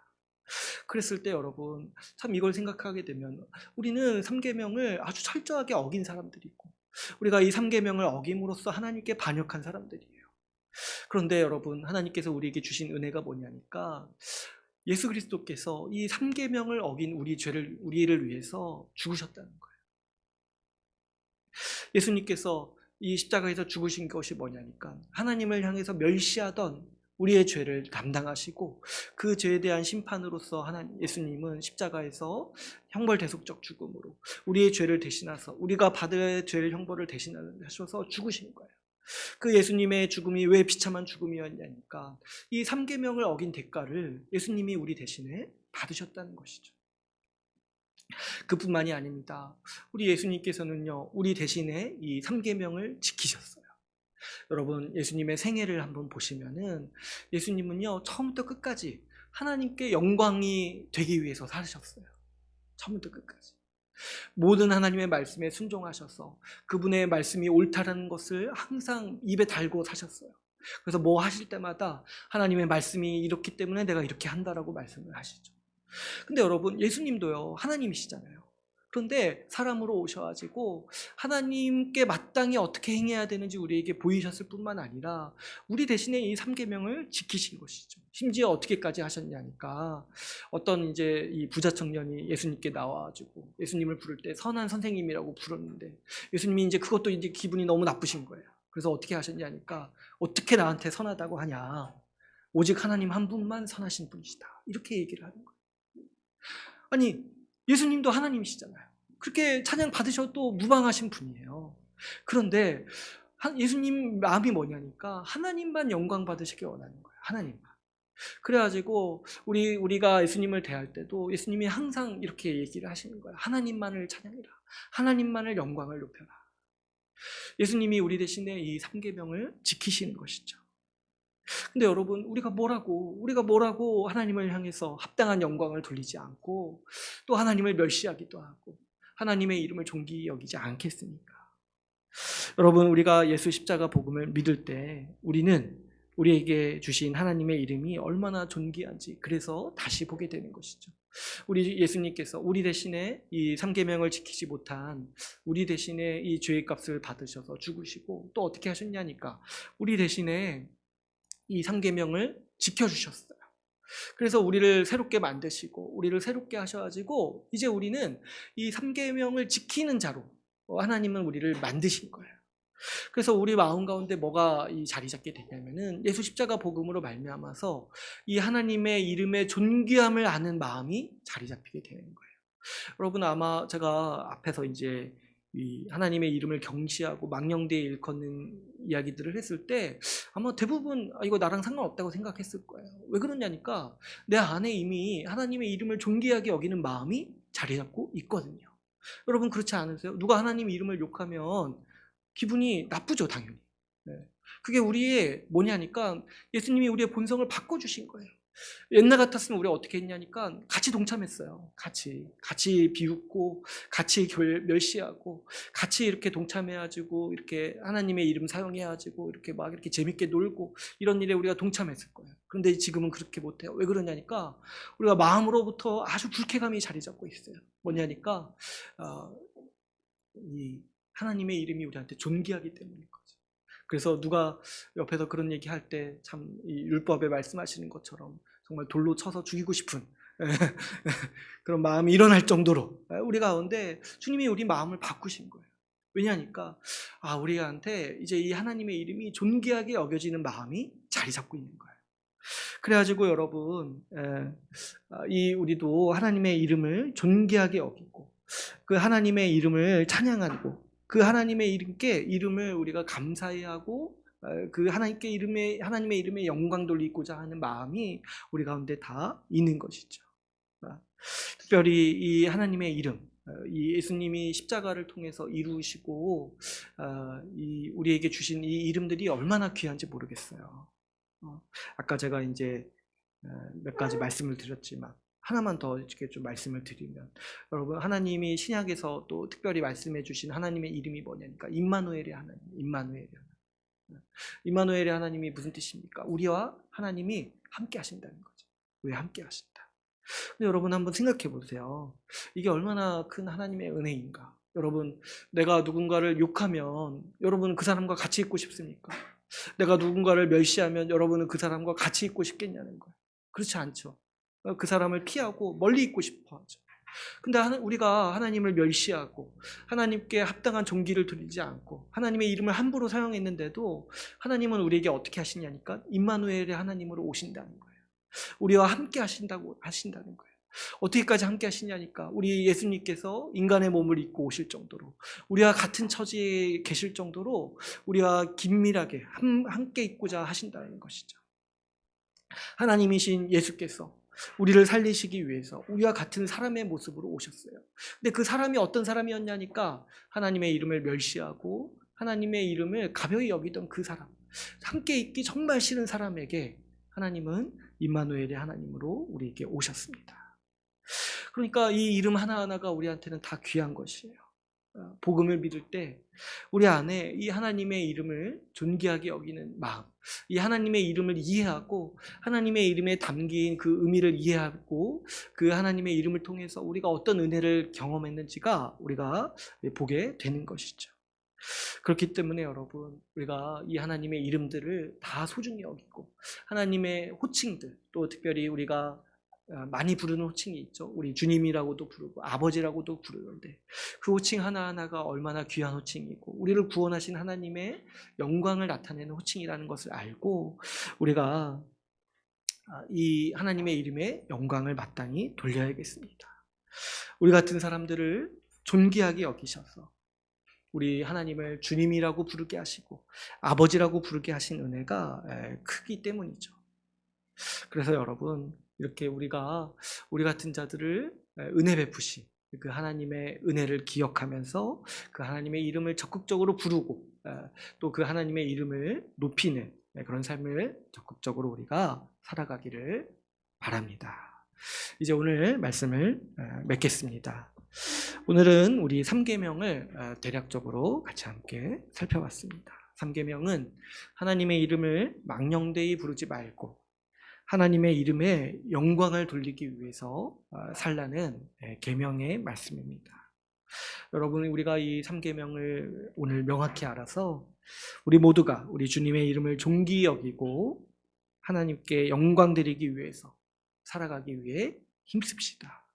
그랬을 때 여러분 참 이걸 생각하게 되면 우리는 3계명을 아주 철저하게 어긴 사람들이고 우리가 이 3계명을 어김으로써 하나님께 반역한 사람들이에요. 그런데 여러분 하나님께서 우리에게 주신 은혜가 뭐냐니까 예수 그리스도께서 이 3계명을 어긴 우리를 위해서 죽으셨다는 거예요. 예수님께서 이 십자가에서 죽으신 것이 뭐냐니까 하나님을 향해서 멸시하던 우리의 죄를 담당하시고 그 죄에 대한 심판으로서 예수님은 십자가에서 형벌대속적 죽음으로 우리의 죄를 대신하셔서 우리가 받을 죄를 형벌을 대신하셔서 죽으신 거예요. 그 예수님의 죽음이 왜 비참한 죽음이었냐니까 이 3계명을 어긴 대가를 예수님이 우리 대신에 받으셨다는 것이죠. 그뿐만이 아닙니다. 우리 예수님께서는요, 우리 대신에 이 3계명을 지키셨어요. 여러분, 예수님의 생애를 한번 보시면은 예수님은요, 처음부터 끝까지 하나님께 영광이 되기 위해서 사셨어요. 처음부터 끝까지. 모든 하나님의 말씀에 순종하셔서 그분의 말씀이 옳다라는 것을 항상 입에 달고 사셨어요. 그래서 뭐 하실 때마다 하나님의 말씀이 이렇기 때문에 내가 이렇게 한다라고 말씀을 하시죠. 근데 여러분, 예수님도요, 하나님이시잖아요. 그런데 사람으로 오셔가지고 하나님께 마땅히 어떻게 행해야 되는지 우리에게 보이셨을 뿐만 아니라 우리 대신에 이 3계명을 지키신 것이죠. 심지어 어떻게까지 하셨냐니까, 어떤 이제 이 부자 청년이 예수님께 나와가지고 예수님을 부를 때 선한 선생님이라고 부르는데, 예수님이 이제 그것도 이제 기분이 너무 나쁘신 거예요. 그래서 어떻게 하셨냐니까, 어떻게 나한테 선하다고 하냐, 오직 하나님 한 분만 선하신 분이시다, 이렇게 얘기를 하는 거예요. 아니, 예수님도 하나님이시잖아요. 그렇게 찬양 받으셔도 무방하신 분이에요. 그런데 예수님 마음이 뭐냐니까, 하나님만 영광 받으시길 원하는 거예요. 하나님만. 그래가지고 우리가 예수님을 대할 때도 예수님이 항상 이렇게 얘기를 하시는 거예요. 하나님만을 찬양해라. 하나님만을 영광을 높여라. 예수님이 우리 대신에 이 3계명을 지키시는 것이죠. 근데 여러분, 우리가 뭐라고 하나님을 향해서 합당한 영광을 돌리지 않고 또 하나님을 멸시하기도 하고 하나님의 이름을 존귀히 여기지 않겠습니까? 여러분, 우리가 예수 십자가 복음을 믿을 때 우리는 우리에게 주신 하나님의 이름이 얼마나 존귀한지 그래서 다시 보게 되는 것이죠. 우리 예수님께서 우리 대신에 이 3계명을 지키지 못한 우리 대신에 이 죄의 값을 받으셔서 죽으시고 또 어떻게 하셨냐니까, 우리 대신에 이 3계명을 지켜주셨어요. 그래서 우리를 새롭게 만드시고 우리를 새롭게 하셔가지고 이제 우리는 이 3계명을 지키는 자로 하나님은 우리를 만드신 거예요. 그래서 우리 마음 가운데 뭐가 이 자리 잡게 되냐면은 예수 십자가 복음으로 말미암아서 이 하나님의 이름의 존귀함을 아는 마음이 자리 잡히게 되는 거예요. 여러분, 아마 제가 앞에서 이제 이 하나님의 이름을 경시하고 망령되이 일컫는 이야기들을 했을 때 아마 대부분 이거 나랑 상관없다고 생각했을 거예요. 왜 그러냐니까, 내 안에 이미 하나님의 이름을 존귀하게 여기는 마음이 자리 잡고 있거든요. 여러분, 그렇지 않으세요? 누가 하나님의 이름을 욕하면 기분이 나쁘죠, 당연히. 네. 그게 우리의 뭐냐니까, 예수님이 우리의 본성을 바꿔주신 거예요. 옛날 같았으면 우리가 어떻게 했냐니까, 같이 동참했어요. 같이 비웃고, 같이 멸시하고, 같이 이렇게 동참해가지고, 이렇게 하나님의 이름 사용해가지고, 이렇게 막 이렇게 재밌게 놀고, 이런 일에 우리가 동참했을 거예요. 그런데 지금은 그렇게 못해요. 왜 그러냐니까, 우리가 마음으로부터 아주 불쾌감이 자리 잡고 있어요. 뭐냐니까, 이 하나님의 이름이 우리한테 존귀하기 때문인 거죠. 그래서 누가 옆에서 그런 얘기할 때 참 이 율법에 말씀하시는 것처럼 정말 돌로 쳐서 죽이고 싶은 그런 마음이 일어날 정도로 우리 가운데 주님이 우리 마음을 바꾸신 거예요. 왜냐니까 우리한테 이제 이 하나님의 이름이 존귀하게 여겨지는 마음이 자리 잡고 있는 거예요. 그래가지고 여러분, 우리도 하나님의 이름을 존귀하게 여기고 그 하나님의 이름을 찬양하고 그 하나님의 이름을 우리가 감사해하고 그 하나님의 이름에 영광 돌리고자 하는 마음이 우리 가운데 다 있는 것이죠. 특별히 이 하나님의 이름, 이 예수님이 십자가를 통해서 이루시고 우리에게 주신 이 이름들이 얼마나 귀한지 모르겠어요. 아까 제가 이제 몇 가지 말씀을 드렸지만 하나만 더 이렇게 좀 말씀을 드리면, 여러분, 하나님이 신약에서 또 특별히 말씀해 주신 하나님의 이름이 뭐냐니까, 임마누엘의 하나님, 임마누엘의 하나님이 무슨 뜻입니까? 우리와 하나님이 함께 하신다는 거죠. 왜 함께 하신다? 근데 여러분, 한번 생각해 보세요. 이게 얼마나 큰 하나님의 은혜인가. 여러분, 내가 누군가를 욕하면 여러분은 그 사람과 같이 있고 싶습니까? 내가 누군가를 멸시하면 여러분은 그 사람과 같이 있고 싶겠냐는 거예요. 그렇지 않죠. 그 사람을 피하고 멀리 있고 싶어 하죠. 근데 우리가 하나님을 멸시하고 하나님께 합당한 존귀를 드리지 않고 하나님의 이름을 함부로 사용했는데도 하나님은 우리에게 어떻게 하시냐니까, 임마누엘의 하나님으로 오신다는 거예요. 우리와 함께 하신다는 거예요. 어떻게까지 함께 하시냐니까, 우리 예수님께서 인간의 몸을 입고 오실 정도로, 우리와 같은 처지에 계실 정도로 우리와 긴밀하게 함께 있고자 하신다는 것이죠. 하나님이신 예수께서 우리를 살리시기 위해서 우리와 같은 사람의 모습으로 오셨어요. 근데 그 사람이 어떤 사람이었냐니까 하나님의 이름을 멸시하고 하나님의 이름을 가벼이 여기던 그 사람, 함께 있기 정말 싫은 사람에게 하나님은 임마누엘의 하나님으로 우리에게 오셨습니다. 그러니까 이 이름 하나하나가 우리한테는 다 귀한 것이에요. 복음을 믿을 때 우리 안에 이 하나님의 이름을 존귀하게 여기는 마음, 이 하나님의 이름을 이해하고 하나님의 이름에 담긴 그 의미를 이해하고 그 하나님의 이름을 통해서 우리가 어떤 은혜를 경험했는지가 우리가 보게 되는 것이죠. 그렇기 때문에 여러분, 우리가 이 하나님의 이름들을 다 소중히 여기고 하나님의 호칭들, 또 특별히 우리가 많이 부르는 호칭이 있죠. 우리 주님이라고도 부르고 아버지라고도 부르는데 그 호칭 하나하나가 얼마나 귀한 호칭이고 우리를 구원하신 하나님의 영광을 나타내는 호칭이라는 것을 알고 우리가 이 하나님의 이름에 영광을 마땅히 돌려야겠습니다. 우리 같은 사람들을 존귀하게 여기셔서 우리 하나님을 주님이라고 부르게 하시고 아버지라고 부르게 하신 은혜가 크기 때문이죠. 그래서 여러분, 이렇게 우리가 우리 같은 자들을 은혜 베푸신 그 하나님의 은혜를 기억하면서 그 하나님의 이름을 적극적으로 부르고 또 그 하나님의 이름을 높이는 그런 삶을 적극적으로 우리가 살아가기를 바랍니다. 이제 오늘 말씀을 맺겠습니다. 오늘은 우리 3계명을 대략적으로 같이 함께 살펴봤습니다. 3계명은 하나님의 이름을 망령되이 부르지 말고 하나님의 이름에 영광을 돌리기 위해서 살라는 계명의 말씀입니다. 여러분, 우리가 이 3계명을 오늘 명확히 알아서 우리 모두가 우리 주님의 이름을 존귀히 여기고 하나님께 영광 드리기 위해서 살아가기 위해 힘씁시다.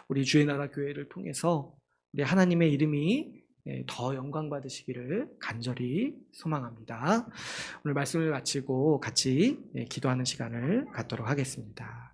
우리 주의 나라 교회를 통해서 우리 하나님의 이름이 더 영광 받으시기를 간절히 소망합니다. 오늘 말씀을 마치고 같이 기도하는 시간을 갖도록 하겠습니다.